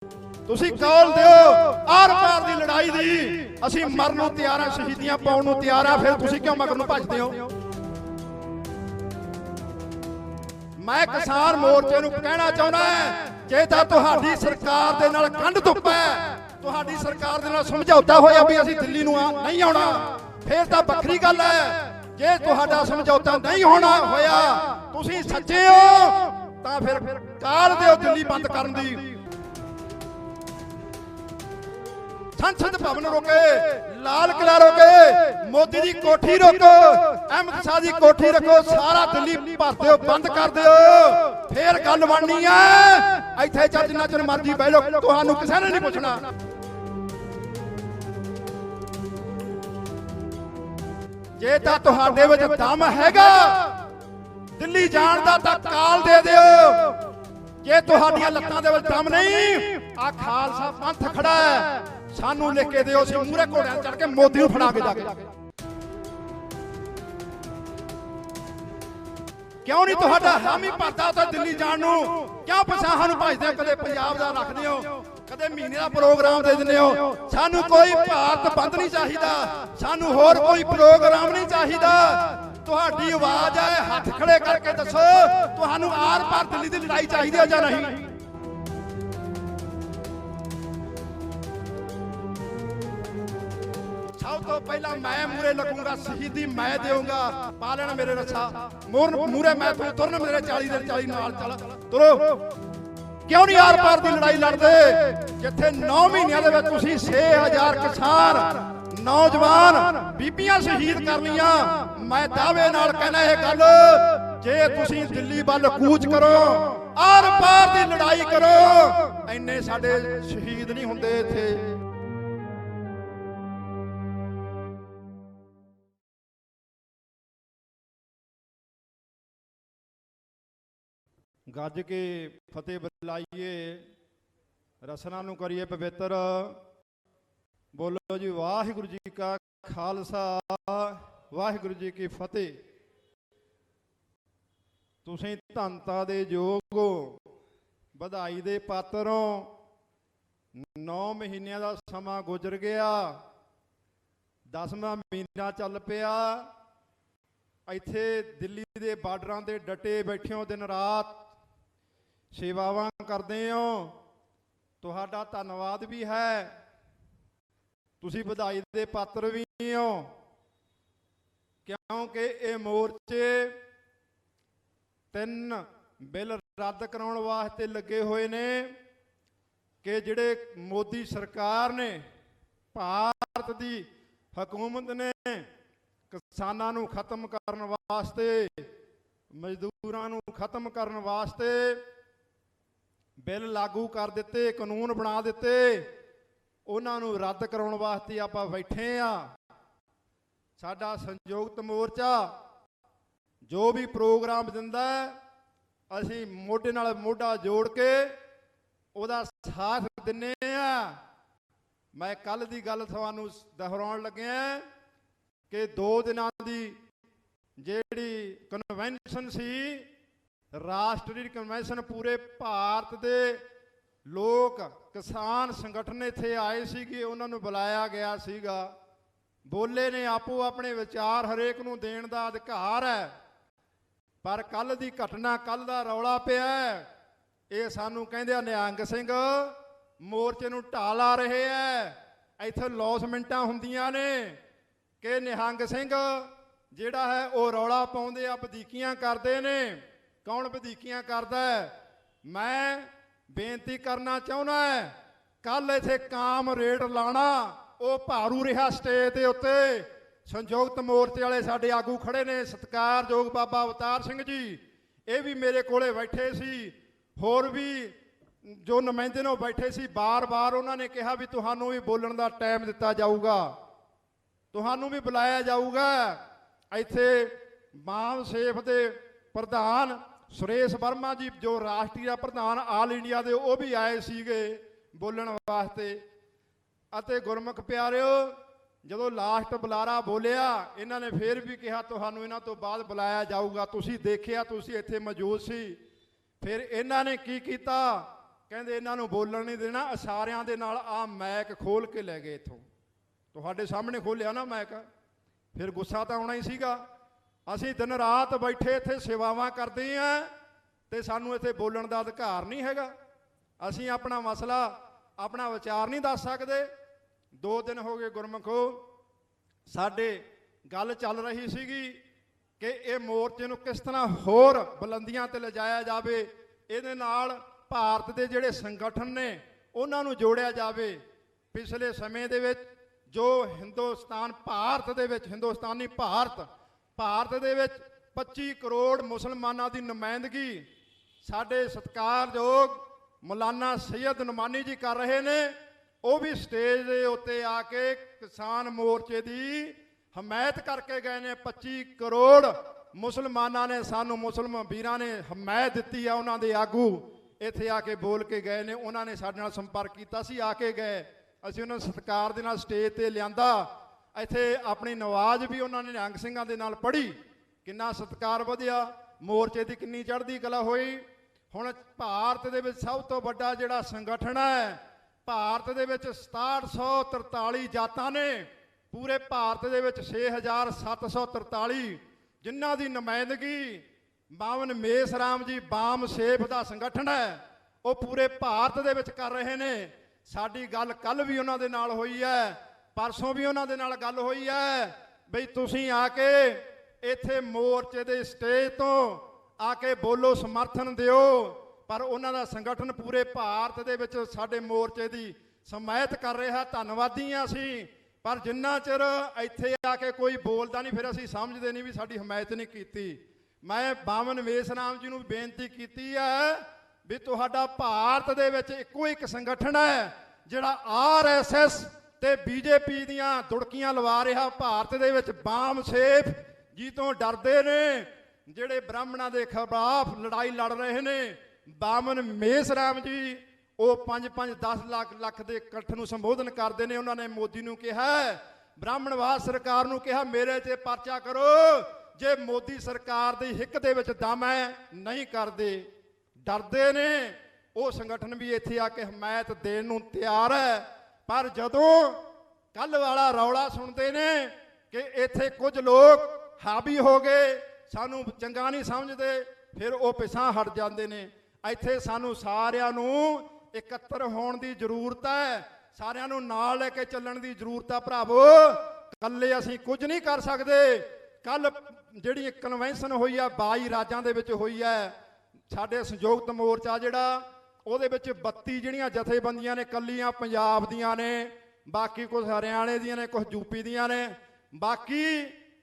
ਤੁਸੀਂ ਕੌਲ ਦਿਓ ਆਰ ਪਾਰ ਦੀ ਲੜਾਈ ਦੀ ਅਸੀਂ ਮਰਨ ਨੂੰ ਤਿਆਰ ਹਾਂ, ਸ਼ਹੀਦੀਆਂ ਪਾਉਣ ਨੂੰ ਤਿਆਰ ਹਾਂ, ਫਿਰ ਤੁਸੀਂ ਕਿਉਂ ਮਗਰ ਨੂੰ ਭੱਜਦੇ ਹੋ? ਮੈਂ ਕਿਸਾਨ ਮੋਰਚੇ ਨੂੰ ਕਹਿਣਾ ਚਾਹੁੰਦਾ ਜੇ ਤਾਂ ਤੁਹਾਡੀ ਸਰਕਾਰ ਦੇ ਨਾਲ ਕੰਧ ਧੁੱਪ ਹੈ, ਤੁਹਾਡੀ ਸਰਕਾਰ ਦੇ ਨਾਲ ਸਮਝੌਤਾ ਹੋਇਆ ਵੀ ਅਸੀਂ ਦਿੱਲੀ ਨੂੰ ਨਹੀਂ ਆਉਣਾ, ਫਿਰ ਤਾਂ ਵੱਖਰੀ ਗੱਲ ਹੈ। ਜੇ ਤੁਹਾਡਾ ਸਮਝੌਤਾ ਨਹੀਂ ਹੋਣਾ ਹੋਇਆ, ਤੁਸੀਂ ਸੱਚੇ ਹੋ ਤਾਂ ਫਿਰ ਕਾਲ ਦਿਓ ਦਿੱਲੀ ਬੰਦ ਕਰਨ ਦੀ। संसद भवन रोके, लाल किला रोके, मोदी की कोठी रोको, अहमद शाह की कोठी रखो, सारा दिल्ली भर दो, बंद कर दो, फिर गल बननी है। इत्थे चल जिन्ना चिर मर्जी बह लो, तुहानू किसी ने नहीं पुछना। जे तां तुहाडे विच दम हैगा दिल्ली जाण दा तां काल दे दिओ, जे तुहाडियां लत्तां दे विच दम नहीं, आ खालसा पंथ खड़ा है, सानू लिख के दिओ, ਅਸੀਂ ਮੂਹਰੇ ਘੋੜਿਆਂ ਚੜ ਕੇ ਮੋਦੀ ਨੂੰ ਫੜਾ ਕੇ ਜਾ ਕੇ। ਕਿਉਂ ਨਹੀਂ ਤੁਹਾਡਾ ਹਾਮੀ ਭਰਦਾ ਉੱਥੇ ਦਿੱਲੀ ਜਾਣ ਨੂੰ? ਕਿਉਂ ਪਛਾਹਾਂ ਨੂੰ ਭਜਦੇ ਹੋ? ਕਦੇ ਪੰਜਾਬ ਦਾ ਰੱਖਦੇ ਹੋ, ਕਦੇ ਮਹੀਨੇ ਦਾ ਪ੍ਰੋਗਰਾਮ ਦੇ ਦਿੰਦੇ ਹੋ। ਸਾਨੂੰ ਕੋਈ ਭਾਰਤ ਬੰਦ ਨਹੀਂ ਚਾਹੀਦਾ, ਸਾਨੂੰ ਹੋਰ ਕੋਈ ਪ੍ਰੋਗਰਾਮ ਨਹੀਂ ਚਾਹੀਦਾ। ਤੁਹਾਡੀ ਆਵਾਜ਼ ਹੈ, ਹੱਥ ਖੜੇ ਕਰਕੇ ਦੱਸੋ ਤੁਹਾਨੂੰ ਆਰ ਪਾਰ ਦਿੱਲੀ ਦੀ ਲੜਾਈ ਚਾਹੀਦੀ ਹੈ ਜਾਂ ਨਹੀਂ? सब तो पहला मैं मूरे लगूंगा, शहीदी मैं देऊंगा, पा लेना मेरे रक्षा मूरे मैं तुरन मेरे 40 नाल चल तुरो। क्यों नहीं आर पार की लड़ाई लड़ते जिथे 9 महीनों के 6000 किसान नौजवान बीबियां शहीद कर लिया। मैं दावे नाल कहना यह गल, जे तुसी दिल्ली वल कूच करो, आर पार की लड़ाई करो, इन्ने साडे शहीद नहीं हुंदे इत्थे। ਗੱਜ ਕੇ ਫਤਿਹ ਬੁਲਾਈਏ, ਰਸਨਾ ਨੂੰ ਕਰੀਏ ਪਵਿੱਤਰ। ਬੋਲੋ ਜੀ ਵਾਹਿਗੁਰੂ ਜੀ ਕਾ ਖਾਲਸਾ, ਵਾਹਿਗੁਰੂ ਜੀ ਕੀ ਫਤਿਹ। ਤੁਸੀਂ ਧੰਨਤਾ ਦੇ ਯੋਗ ਹੋ, ਵਧਾਈ ਦੇ ਪਾਤਰ ਹੋ। 9 ਮਹੀਨਿਆਂ ਦਾ ਸਮਾਂ ਗੁਜ਼ਰ ਗਿਆ, 10ਵਾਂ ਮਹੀਨਾ ਚੱਲ ਪਿਆ। ਇੱਥੇ ਦਿੱਲੀ ਦੇ ਬਾਰਡਰਾਂ ਤੇ ਡਟੇ ਬੈਠੇ ਹੋ, ਦਿਨ ਰਾਤ ਸੇਵਾਵਾਂ ਕਰਦੇ ਹੋ। ਤੁਹਾਡਾ ਧੰਨਵਾਦ ਵੀ ਹੈ, ਤੁਸੀਂ ਵਧਾਈ ਦੇ ਪਾਤਰ ਵੀ ਹੋ, ਕਿਉਂਕਿ ਇਹ ਮੋਰਚੇ 3 ਬਿੱਲ ਰੱਦ ਕਰਾਉਣ ਵਾਸਤੇ ਲੱਗੇ ਹੋਏ ਨੇ ਕਿ ਜਿਹੜੇ ਮੋਦੀ ਸਰਕਾਰ ਨੇ, ਭਾਰਤ ਦੀ ਹਕੂਮਤ ਨੇ ਕਿਸਾਨਾਂ ਨੂੰ ਖਤਮ ਕਰਨ ਵਾਸਤੇ, ਮਜ਼ਦੂਰਾਂ ਨੂੰ ਖਤਮ ਕਰਨ ਵਾਸਤੇ ਬਿੱਲ ਲਾਗੂ ਕਰ ਦਿੱਤੇ, ਕਾਨੂੰਨ ਬਣਾ ਦਿੱਤੇ। ਉਹਨਾਂ ਨੂੰ ਰੱਦ ਕਰਾਉਣ ਵਾਸਤੇ ਆਪਾਂ ਬੈਠੇ ਆ। ਸਾਡਾ ਸੰਯੁਕਤ ਮੋਰਚਾ ਜੋ ਵੀ ਪ੍ਰੋਗਰਾਮ ਦਿੰਦਾ, ਅਸੀਂ ਮੋਢੇ ਨਾਲ ਮੋਢਾ ਜੋੜ ਕੇ ਉਹਦਾ ਸਾਥ ਦਿੰਨੇ ਆ। ਮੈਂ ਕੱਲ ਦੀ ਗੱਲ ਤੁਹਾਨੂੰ ਦੁਹਰਾਉਣ ਲੱਗਿਆ ਕਿ 2 ਦਿਨਾਂ ਦੀ ਜਿਹੜੀ ਕਨਵੈਨਸ਼ਨ ਸੀ, ਰਾਸ਼ਟਰੀ ਕਨਵੈਨਸ਼ਨ, ਪੂਰੇ ਭਾਰਤ ਦੇ ਲੋਕ ਕਿਸਾਨ ਸੰਗਠਨ ਇੱਥੇ ਆਏ ਸੀਗੇ, ਉਹਨਾਂ ਨੂੰ ਬੁਲਾਇਆ ਗਿਆ ਸੀਗਾ। ਬੋਲੇ ਨੇ ਆਪੋ ਆਪਣੇ ਵਿਚਾਰ, ਹਰੇਕ ਨੂੰ ਦੇਣ ਦਾ ਅਧਿਕਾਰ ਹੈ। ਪਰ ਕੱਲ ਦੀ ਘਟਨਾ, ਕੱਲ ਦਾ ਰੌਲਾ ਪਿਆ, ਇਹ ਸਾਨੂੰ ਕਹਿੰਦੇ ਆ ਨਿਹੰਗ ਸਿੰਘ ਮੋਰਚੇ ਨੂੰ ਢਾਹ ਲਾ ਰਹੇ ਹੈ। ਇੱਥੇ ਲੌਸਮੈਂਟਾਂ ਹੁੰਦੀਆਂ ਨੇ ਕਿ ਨਿਹੰਗ ਸਿੰਘ ਜਿਹੜਾ ਹੈ ਉਹ ਰੌਲਾ ਪਾਉਂਦੇ ਆ, ਵਧੀਕੀਆਂ ਕਰਦੇ ਨੇ। ਕੌਣ ਵਧੀਕੀਆਂ ਕਰਦਾ ਹੈ? ਮੈਂ ਬੇਨਤੀ ਕਰਨਾ ਚਾਹੁੰਦਾ ਹੈ, ਕੱਲ ਇੱਥੇ ਕਾਮਰੇਡ ਲਾਣਾ ਉਹ ਭਾਰੂ ਰਿਹਾ ਸਟੇਜ ਦੇ ਉੱਤੇ। ਸੰਯੁਕਤ ਮੋਰਚੇ ਵਾਲੇ ਸਾਡੇ ਆਗੂ ਖੜੇ ਨੇ, ਸਤਿਕਾਰਯੋਗ ਬਾਬਾ ਅਵਤਾਰ ਸਿੰਘ ਜੀ, ਇਹ ਵੀ ਮੇਰੇ ਕੋਲੇ ਬੈਠੇ ਸੀ, ਹੋਰ ਵੀ ਜੋ ਨੁਮਾਇੰਦੇ ਨੇ ਉਹ ਬੈਠੇ ਸੀ। ਬਾਰ-ਬਾਰ ਉਹਨਾਂ ਨੇ ਕਿਹਾ ਵੀ ਤੁਹਾਨੂੰ ਵੀ ਬੋਲਣ ਦਾ ਟਾਈਮ ਦਿੱਤਾ ਜਾਊਗਾ, ਤੁਹਾਨੂੰ ਵੀ ਬੁਲਾਇਆ ਜਾਊਗਾ। ਇੱਥੇ ਮਾਨ ਸੇਫ ਦੇ ਪ੍ਰਧਾਨ ਸੁਰੇਸ਼ ਵਰਮਾ ਜੀ, ਜੋ ਰਾਸ਼ਟਰੀ ਦਾ ਪ੍ਰਧਾਨ ਆਲ ਇੰਡੀਆ ਦੇ, ਉਹ ਵੀ ਆਏ ਸੀਗੇ ਬੋਲਣ ਵਾਸਤੇ। ਅਤੇ ਗੁਰਮੁਖ ਪਿਆਰਿਓ, ਜਦੋਂ ਲਾਸਟ ਬੁਲਾਰਾ ਬੋਲਿਆ, ਇਹਨਾਂ ਨੇ ਫੇਰ ਵੀ ਕਿਹਾ ਤੁਹਾਨੂੰ ਇਹਨਾਂ ਤੋਂ ਬਾਅਦ ਬੁਲਾਇਆ ਜਾਊਗਾ। ਤੁਸੀਂ ਦੇਖਿਆ, ਤੁਸੀਂ ਇੱਥੇ ਮੌਜੂਦ ਸੀ। ਫਿਰ ਇਹਨਾਂ ਨੇ ਕੀ ਕੀਤਾ, ਕਹਿੰਦੇ ਇਹਨਾਂ ਨੂੰ ਬੋਲਣ ਨਹੀਂ ਦੇਣਾ, ਇਸ਼ਾਰਿਆਂ ਦੇ ਨਾਲ ਆ ਮੈਕ ਖੋਲ ਕੇ ਲੈ ਗਏ ਇੱਥੋਂ। ਤੁਹਾਡੇ ਸਾਹਮਣੇ ਖੋਲਿਆ ਨਾ ਮੈਕ, ਫਿਰ ਗੁੱਸਾ ਤਾਂ ਆਉਣਾ ਹੀ ਸੀਗਾ। ਅਸੀਂ ਦਿਨ ਰਾਤ ਬੈਠੇ ਇੱਥੇ ਸੇਵਾਵਾਂ ਕਰਦੇ ਹਾਂ ਤੇ ਸਾਨੂੰ ਇੱਥੇ ਬੋਲਣ ਦਾ ਅਧਿਕਾਰ ਨਹੀਂ ਹੈਗਾ। ਅਸੀਂ ਆਪਣਾ ਮਸਲਾ, ਆਪਣਾ ਵਿਚਾਰ ਨਹੀਂ ਦੱਸ ਸਕਦੇ। 2 ਦਿਨ ਹੋ ਗਏ ਗੁਰਮੁਖੋ, ਸਾਡੇ ਗੱਲ ਚੱਲ ਰਹੀ ਸੀਗੀ ਕਿ ਇਹ ਮੋਰਚੇ ਨੂੰ ਕਿਸ ਤਰ੍ਹਾਂ ਹੋਰ ਬੁਲੰਦੀਆਂ ਤੇ ਲਿਜਾਇਆ ਜਾਵੇ, ਇਹਦੇ ਨਾਲ ਭਾਰਤ ਦੇ ਜਿਹੜੇ ਸੰਗਠਨ ਨੇ ਉਹਨਾਂ ਨੂੰ ਜੋੜਿਆ ਜਾਵੇ। ਪਿਛਲੇ ਸਮੇਂ ਦੇ ਵਿੱਚ ਜੋ ਹਿੰਦੁਸਤਾਨ ਭਾਰਤ ਦੇ ਵਿੱਚ, ਹਿੰਦੁਸਤਾਨੀ ਭਾਰਤ ਦੇ ਵਿੱਚ 25 ਕਰੋੜ ਮੁਸਲਮਾਨਾਂ ਦੀ ਨੁਮਾਇੰਦਗੀ ਸਾਡੇ ਸਤਿਕਾਰਯੋਗ ਮੌਲਾਨਾ ਸੈਯਦ ਨੁਮਾਨੀ ਜੀ ਕਰ ਰਹੇ ਨੇ। ਉਹ ਵੀ ਸਟੇਜ ਦੇ ਉੱਤੇ ਆ ਕੇ ਕਿਸਾਨ ਮੋਰਚੇ ਦੀ ਹਮਾਇਤ ਕਰਕੇ ਗਏ ਨੇ। 25 ਕਰੋੜ ਮੁਸਲਮਾਨਾਂ ਨੇ ਸਾਨੂੰ, ਮੁਸਲਮਾਨ ਵੀਰਾਂ ਨੇ ਹਮਾਇਤ ਦਿੱਤੀ ਆ। ਉਹਨਾਂ ਦੇ ਆਗੂ ਇੱਥੇ ਆ ਕੇ ਬੋਲ ਕੇ ਗਏ ਨੇ। ਉਹਨਾਂ ਨੇ ਸਾਡੇ ਨਾਲ ਸੰਪਰਕ ਕੀਤਾ ਸੀ, ਆ ਕੇ ਗਏ। ਅਸੀਂ ਉਹਨਾਂ ਨੂੰ ਸਤਿਕਾਰ ਦੇ ਨਾਲ ਸਟੇਜ ਤੇ ਲਿਆਂਦਾ। ਇੱਥੇ ਆਪਣੀ ਨਵਾਜ਼ ਵੀ ਉਹਨਾਂ ਨੇ ਨਿਹੰਗ ਸਿੰਘਾਂ ਦੇ ਨਾਲ ਪੜ੍ਹੀ। ਕਿੰਨਾ ਸਤਿਕਾਰ ਵਧਿਆ, ਮੋਰਚੇ ਦੀ ਕਿੰਨੀ ਚੜ੍ਹਦੀ ਕਲਾ ਹੋਈ। ਹੁਣ ਭਾਰਤ ਦੇ ਵਿੱਚ ਸਭ ਤੋਂ ਵੱਡਾ ਜਿਹੜਾ ਸੰਗਠਨ ਹੈ, ਭਾਰਤ ਦੇ ਵਿੱਚ 6743 ਜਾਤਾਂ ਨੇ। ਪੂਰੇ ਭਾਰਤ ਦੇ ਵਿੱਚ 6743 ਜਿਨ੍ਹਾਂ ਦੀ ਨੁਮਾਇੰਦਗੀ ਬਾਵਨ ਮੇਸ ਰਾਮ ਜੀ ਬਾਮ ਸੇਫ ਦਾ ਸੰਗਠਨ ਹੈ, ਉਹ ਪੂਰੇ ਭਾਰਤ ਦੇ ਵਿੱਚ ਕਰ ਰਹੇ ਨੇ। ਸਾਡੀ ਗੱਲ ਕੱਲ ਵੀ ਉਹਨਾਂ ਦੇ ਨਾਲ ਹੋਈ ਹੈ, ਪਰਸੋਂ ਵੀ ਉਹਨਾਂ ਦੇ ਨਾਲ ਗੱਲ ਹੋਈ ਹੈ ਬਈ ਤੁਸੀਂ ਆ ਕੇ ਇੱਥੇ ਮੋਰਚੇ ਦੇ ਸਟੇਜ ਤੋਂ ਆ ਕੇ ਬੋਲੋ, ਸਮਰਥਨ ਦਿਓ। ਪਰ ਉਹਨਾਂ ਦਾ ਸੰਗਠਨ ਪੂਰੇ ਭਾਰਤ ਦੇ ਵਿੱਚ ਸਾਡੇ ਮੋਰਚੇ ਦੀ ਹਮਾਇਤ ਕਰ ਰਿਹਾ। ਧੰਨਵਾਦੀ ਹਾਂ ਅਸੀਂ। ਪਰ ਜਿੰਨਾ ਚਿਰ ਇੱਥੇ ਆ ਕੇ ਕੋਈ ਬੋਲਦਾ ਨਹੀਂ, ਫਿਰ ਅਸੀਂ ਸਮਝਦੇ ਨਹੀਂ ਵੀ ਸਾਡੀ ਹਮਾਇਤ ਨਹੀਂ ਕੀਤੀ। ਮੈਂ ਬਾਵਨ ਮੇਸ ਰਾਮ ਜੀ ਨੂੰ ਬੇਨਤੀ ਕੀਤੀ ਹੈ ਵੀ ਤੁਹਾਡਾ ਭਾਰਤ ਦੇ ਵਿੱਚ ਇੱਕੋ ਇੱਕ ਸੰਗਠਨ ਹੈ ਜਿਹੜਾ RSS ਤੇ BJP ਦੀਆਂ ਦੁੜਕੀਆਂ ਲਵਾ ਰਿਹਾ। ਭਾਰਤ ਦੇ ਵਿੱਚ ਬਾਮ ਸੇਫ ਜੀ ਤੋਂ ਡਰਦੇ ਨੇ, ਜਿਹੜੇ ਬ੍ਰਾਹਮਣਾਂ ਦੇ ਖਿਲਾਫ ਲੜਾਈ ਲੜ ਰਹੇ ਨੇ। ਬਾਵਨ ਮੇਸ ਰਾਮ ਜੀ ਉਹ 5-10 ਲੱਖ ਦੇ ਇਕੱਠ ਨੂੰ ਸੰਬੋਧਨ ਕਰਦੇ ਨੇ। ਉਹਨਾਂ ਨੇ ਮੋਦੀ ਨੂੰ ਕਿਹਾ, ਬ੍ਰਾਹਮਣਵਾਦ ਸਰਕਾਰ ਨੂੰ ਕਿਹਾ, ਮੇਰੇ 'ਤੇ ਪਰਚਾ ਕਰੋ ਜੇ ਮੋਦੀ ਸਰਕਾਰ ਦੀ ਹਿੱਕ ਦੇ ਵਿੱਚ ਦਮ ਹੈ। ਨਹੀਂ ਕਰਦੇ, ਡਰਦੇ ਨੇ। ਉਹ ਸੰਗਠਨ ਵੀ ਇੱਥੇ ਆ ਕੇ ਹਮਾਇਤ ਦੇਣ ਨੂੰ ਤਿਆਰ ਹੈ। ਪਰ ਜਦੋਂ ਕੱਲ ਵਾਲਾ ਰੌਲਾ ਸੁਣਦੇ ਨੇ ਕਿ ਇੱਥੇ ਕੁਝ ਲੋਕ ਹਾਵੀ ਹੋ ਗਏ, ਸਾਨੂੰ ਚੰਗਾ ਨਹੀਂ ਸਮਝਦੇ, ਫਿਰ ਉਹ ਪਿਛਾਂਹ ਹਟ ਜਾਂਦੇ ਨੇ। ਇੱਥੇ ਸਾਨੂੰ ਸਾਰਿਆਂ ਨੂੰ ਇਕੱਤਰ ਹੋਣ ਦੀ ਜ਼ਰੂਰਤ ਹੈ, ਸਾਰਿਆਂ ਨੂੰ ਨਾਲ ਲੈ ਕੇ ਚੱਲਣ ਦੀ ਜ਼ਰੂਰਤ ਹੈ ਭਰਾਵੋ। ਇਕੱਲੇ ਅਸੀਂ ਕੁਝ ਨਹੀਂ ਕਰ ਸਕਦੇ। ਕੱਲ ਜਿਹੜੀ ਕਨਵੈਨਸ਼ਨ ਹੋਈ ਆ 22 ਰਾਜਾਂ ਦੇ ਵਿੱਚ ਹੋਈ ਹੈ, ਸਾਡੇ ਸੰਯੁਕਤ ਮੋਰਚਾ ਜਿਹੜਾ, ਉਹਦੇ ਵਿੱਚ 32 ਜਿਹੜੀਆਂ ਜਥੇਬੰਦੀਆਂ ਨੇ ਕੱਲੀਆਂ ਪੰਜਾਬ ਦੀਆਂ ਨੇ, ਬਾਕੀ ਕੁਝ ਹਰਿਆਣੇ ਦੀਆਂ ਨੇ, ਕੁਝ ਯੂਪੀ ਦੀਆਂ ਨੇ। ਬਾਕੀ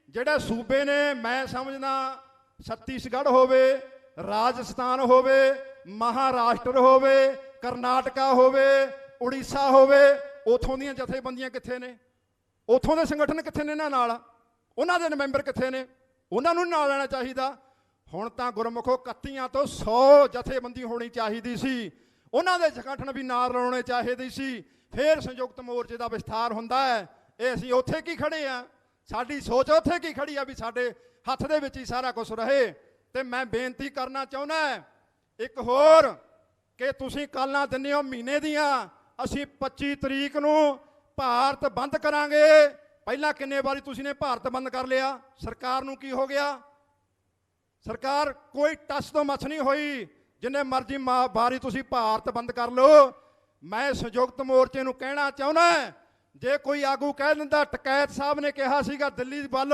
ਜਿਹੜੇ ਸੂਬੇ ਨੇ, ਮੈਂ ਸਮਝਦਾ ਛੱਤੀਸਗੜ੍ਹ ਹੋਵੇ, ਰਾਜਸਥਾਨ ਹੋਵੇ, ਮਹਾਰਾਸ਼ਟਰ ਹੋਵੇ, ਕਰਨਾਟਕਾ ਹੋਵੇ, ਉੜੀਸਾ ਹੋਵੇ, ਉੱਥੋਂ ਦੀਆਂ ਜਥੇਬੰਦੀਆਂ ਕਿੱਥੇ ਨੇ? ਉੱਥੋਂ ਦੇ ਸੰਗਠਨ ਕਿੱਥੇ ਨੇ? ਇਹਨਾਂ ਨਾਲ ਉਹਨਾਂ ਦੇ ਮੈਂਬਰ ਕਿੱਥੇ ਨੇ? ਉਹਨਾਂ ਨੂੰ ਨਾਲ ਲੈਣਾ ਚਾਹੀਦਾ। ਹੁਣ ਤਾਂ ਗੁਰਮੁਖੋ 31 ਤੋਂ 100 ਜਥੇਬੰਦੀ ਹੋਣੀ ਚਾਹੀਦੀ ਸੀ, ਉਹਨਾਂ ਦੇ ਸੰਗਠਨ ਵੀ ਨਾਲ ਲਾਉਣੇ ਚਾਹੀਦੇ ਸੀ, ਫਿਰ ਸੰਯੁਕਤ ਮੋਰਚੇ ਦਾ ਵਿਸਥਾਰ ਹੁੰਦਾ ਹੈ। ਇਹ ਅਸੀਂ ਉੱਥੇ ਕੀ ਖੜੇ ਆ? ਸਾਡੀ ਸੋਚ ਉੱਥੇ ਕੀ ਖੜੀ ਆ ਵੀ ਸਾਡੇ ਹੱਥ ਦੇ ਵਿੱਚ ਹੀ ਸਾਰਾ ਕੁਝ ਰਹੇ। ਤੇ ਮੈਂ ਬੇਨਤੀ ਕਰਨਾ ਚਾਹੁੰਦਾ ਇੱਕ ਹੋਰ ਕਿ ਤੁਸੀਂ ਕਾਲਾਂ ਦਿੰਦੇ ਹੋ ਮਹੀਨੇ ਦੀਆਂ, ਅਸੀਂ 25 ਤਰੀਕ ਨੂੰ ਭਾਰਤ ਬੰਦ ਕਰਾਂਗੇ। ਪਹਿਲਾਂ ਕਿੰਨੇ ਵਾਰੀ ਤੁਸੀਂ ਨੇ ਭਾਰਤ ਬੰਦ ਕਰ ਲਿਆ? ਸਰਕਾਰ ਨੂੰ ਕੀ ਹੋ ਗਿਆ? ਸਰਕਾਰ ਕੋਈ ਟੱਸ ਤੋਂ ਮੱਛ ਨਹੀਂ ਹੋਈ। ਜਿੰਨੇ ਮਰਜ਼ੀ ਵਾਰੀ ਤੁਸੀਂ ਭਾਰਤ ਬੰਦ ਕਰ ਲਓ। ਮੈਂ ਸੰਯੁਕਤ ਮੋਰਚੇ ਨੂੰ ਕਹਿਣਾ ਚਾਹੁੰਦਾ, ਜੇ ਕੋਈ ਆਗੂ ਕਹਿ ਦਿੰਦਾ, ਟਕੈਤ ਸਾਹਿਬ ਨੇ ਕਿਹਾ ਸੀਗਾ ਦਿੱਲੀ ਵੱਲ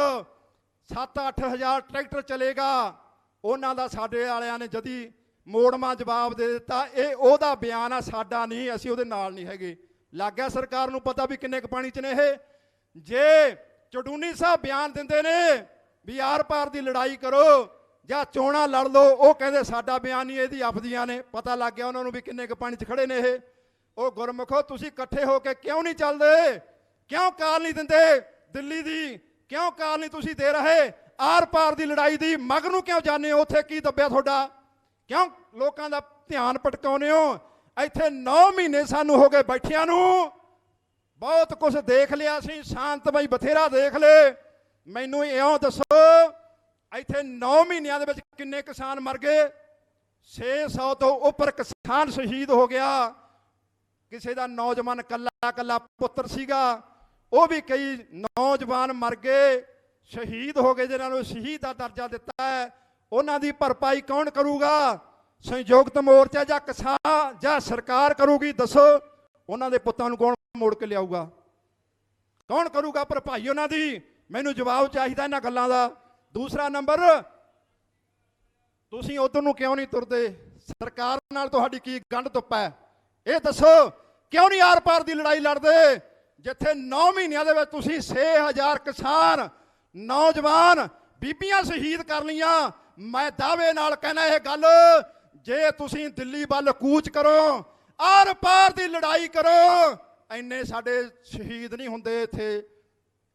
7-8 ਹਜ਼ਾਰ ਟਰੈਕਟਰ ਚਲੇਗਾ, ਉਹਨਾਂ ਦਾ ਸਾਡੇ ਵਾਲਿਆਂ ਨੇ ਜਦੀ ਮੋੜਵਾਂ ਜਵਾਬ ਦੇ ਦਿੱਤਾ, ਇਹ ਉਹਦਾ ਬਿਆਨ ਆ, ਸਾਡਾ ਨਹੀਂ, ਅਸੀਂ ਉਹਦੇ ਨਾਲ ਨਹੀਂ ਹੈਗੇ। ਲੱਗ ਗਿਆ ਸਰਕਾਰ ਨੂੰ ਪਤਾ ਵੀ ਕਿੰਨੇ ਕੁ ਪਾਣੀ 'ਚ ਨੇ ਇਹ। ਜੇ ਚੜੂਨੀ ਸਾਹਿਬ ਬਿਆਨ ਦਿੰਦੇ ਨੇ ਵੀ ਆਰ ਪਾਰ ਦੀ ਲੜਾਈ ਕਰੋ ਜਾਂ ਚੋਣਾਂ ਲੜ ਲਓ, ਉਹ ਕਹਿੰਦੇ ਸਾਡਾ ਬਿਆਨ ਨਹੀਂ, ਇਹਦੀ ਆਪਦੀਆਂ ਨੇ। ਪਤਾ ਲੱਗ ਗਿਆ ਉਹਨਾਂ ਨੂੰ ਵੀ ਕਿੰਨੇ ਕੁ ਪਾਣੀ 'ਚ ਖੜੇ ਨੇ ਇਹ। ਉਹ ਗੁਰਮੁਖੋ, ਤੁਸੀਂ ਇਕੱਠੇ ਹੋ ਕੇ ਕਿਉਂ ਨਹੀਂ ਚੱਲਦੇ? ਕਿਉਂ ਕਾਲ ਨਹੀਂ ਦਿੰਦੇ ਦਿੱਲੀ ਦੀ? ਕਿਉਂ ਕਾਲ ਨਹੀਂ ਤੁਸੀਂ ਦੇ ਰਹੇ ਆਰ ਪਾਰ ਦੀ ਲੜਾਈ ਦੀ? ਮਗਰ ਨੂੰ ਕਿਉਂ ਜਾਂਦੇ ਹੋ? ਉੱਥੇ ਕੀ ਦੱਬਿਆ ਤੁਹਾਡਾ? ਕਿਉਂ ਲੋਕਾਂ ਦਾ ਧਿਆਨ ਭਟਕਾਉਂਦੇ ਹੋ? ਇੱਥੇ 9 ਮਹੀਨੇ ਸਾਨੂੰ ਹੋ ਗਏ ਬੈਠਿਆਂ ਨੂੰ, ਬਹੁਤ ਕੁਝ ਦੇਖ ਲਿਆ ਸੀ, ਸ਼ਾਂਤਮਈ ਬਥੇਰਾ ਦੇਖ ਲਏ। ਮੈਨੂੰ ਇਉਂ ਦੱਸੋ, ਇੱਥੇ 9 ਮਹੀਨਿਆਂ ਦੇ ਵਿੱਚ ਕਿੰਨੇ ਕਿਸਾਨ ਮਰ ਗਏ? 600 ਤੋਂ ਉੱਪਰ ਕਿਸਾਨ ਸ਼ਹੀਦ ਹੋ ਗਿਆ। ਕਿਸੇ ਦਾ ਨੌਜਵਾਨ ਕੱਲਾ ਕੱਲਾ ਪੁੱਤਰ ਸੀਗਾ, ਉਹ ਵੀ ਕਈ ਨੌਜਵਾਨ ਮਰ ਗਏ, ਸ਼ਹੀਦ ਹੋ ਗਏ, ਜਿਨ੍ਹਾਂ ਨੂੰ ਸ਼ਹੀਦ ਦਾ ਦਰਜਾ ਦਿੱਤਾ ਹੈ। ਉਹਨਾਂ ਦੀ ਭਰਪਾਈ ਕੌਣ ਕਰੂਗਾ? ਸੰਯੁਕਤ ਮੋਰਚਾ ਜਾਂ ਕਿਸਾਨ ਜਾਂ ਸਰਕਾਰ ਕਰੂਗੀ? ਦੱਸੋ, ਉਹਨਾਂ ਦੇ ਪੁੱਤਾਂ ਨੂੰ ਕੌਣ ਮੋੜ ਕੇ ਲਿਆਊਗਾ? ਕੌਣ ਕਰੂਗਾ ਭਰਪਾਈ ਉਹਨਾਂ ਦੀ? ਮੈਨੂੰ ਜਵਾਬ ਚਾਹੀਦਾ ਇਹਨਾਂ ਗੱਲਾਂ ਦਾ। ਦੂਸਰਾ ਨੰਬਰ, ਤੁਸੀਂ ਉਧਰ ਨੂੰ ਕਿਉਂ ਨਹੀਂ ਤੁਰਦੇ? ਸਰਕਾਰ ਨਾਲ ਤੁਹਾਡੀ ਕੀ ਗੰਢ ਧੁੱਪ ਹੈ? ਇਹ ਦੱਸੋ, ਕਿਉਂ ਨਹੀਂ ਆਰ ਪਾਰ ਦੀ ਲੜਾਈ ਲੜਦੇ? ਜਿੱਥੇ 9 ਮਹੀਨਿਆਂ ਦੇ ਵਿੱਚ ਤੁਸੀਂ 6000 ਕਿਸਾਨ, ਨੌਜਵਾਨ, ਬੀਬੀਆਂ ਸ਼ਹੀਦ ਕਰ ਲਈਆਂ। ਮੈਂ ਦਾਅਵੇ ਨਾਲ ਕਹਿਣਾ ਇਹ ਗੱਲ, ਜੇ ਤੁਸੀਂ ਦਿੱਲੀ ਵੱਲ ਕੂਚ ਕਰੋ, ਆਰ ਪਾਰ ਦੀ ਲੜਾਈ ਕਰੋ, ਇੰਨੇ ਸਾਡੇ ਸ਼ਹੀਦ ਨਹੀਂ ਹੁੰਦੇ ਇੱਥੇ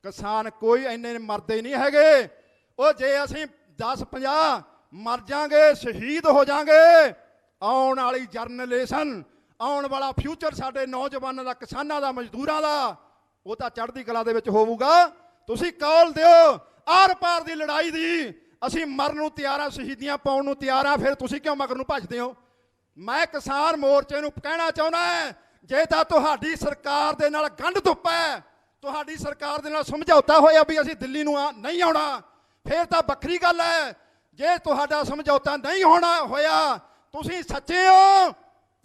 ਕਿਸਾਨ, ਕੋਈ ਇੰਨੇ ਮਰਦੇ ਨਹੀਂ ਹੈਗੇ। ਉਹ ਜੇ ਅਸੀਂ 10-50 ਮਰ ਜਾਾਂਗੇ, ਸ਼ਹੀਦ ਹੋ ਜਾਾਂਗੇ, ਆਉਣ ਵਾਲੀ ਜਰਨਰੇਸ਼ਨ, ਆਉਣ ਵਾਲਾ ਫਿਊਚਰ ਸਾਡੇ ਨੌਜਵਾਨਾਂ ਦਾ, ਕਿਸਾਨਾਂ ਦਾ, ਮਜ਼ਦੂਰਾਂ ਦਾ, ਉਹ ਤਾਂ ਚੜ੍ਹਦੀ ਕਲਾ ਦੇ ਵਿੱਚ ਹੋਊਗਾ। ਤੁਸੀਂ ਕੌਲ ਦਿਓ ਆਰ ਪਾਰ ਦੀ ਲੜਾਈ ਦੀ। ਅਸੀਂ ਮਰਨ ਨੂੰ ਤਿਆਰ ਆ, ਸ਼ਹੀਦੀਆਂ ਪਾਉਣ ਨੂੰ ਤਿਆਰ ਆ, ਫਿਰ ਤੁਸੀਂ ਕਿਉਂ ਮਗਰ ਨੂੰ ਭੱਜਦੇ ਹੋ? ਮੈਂ ਕਿਸਾਨ ਮੋਰਚੇ ਨੂੰ ਕਹਿਣਾ ਚਾਹੁੰਦਾ, ਜੇ ਤਾਂ ਤੁਹਾਡੀ ਸਰਕਾਰ ਦੇ ਨਾਲ ਗੰਢ ਧੁੱਪ ਹੈ, ਤੁਹਾਡੀ ਸਰਕਾਰ ਦੇ ਨਾਲ ਸਮਝੌਤਾ ਹੋਇਆ ਵੀ ਅਸੀਂ ਦਿੱਲੀ ਨੂੰ ਨਹੀਂ ਆਉਣਾ, ਫਿਰ ਤਾਂ ਵੱਖਰੀ ਗੱਲ ਹੈ। ਜੇ ਤੁਹਾਡਾ ਸਮਝੌਤਾ ਨਹੀਂ ਹੋਇਆ, ਤੁਸੀਂ ਸੱਚੇ ਹੋ,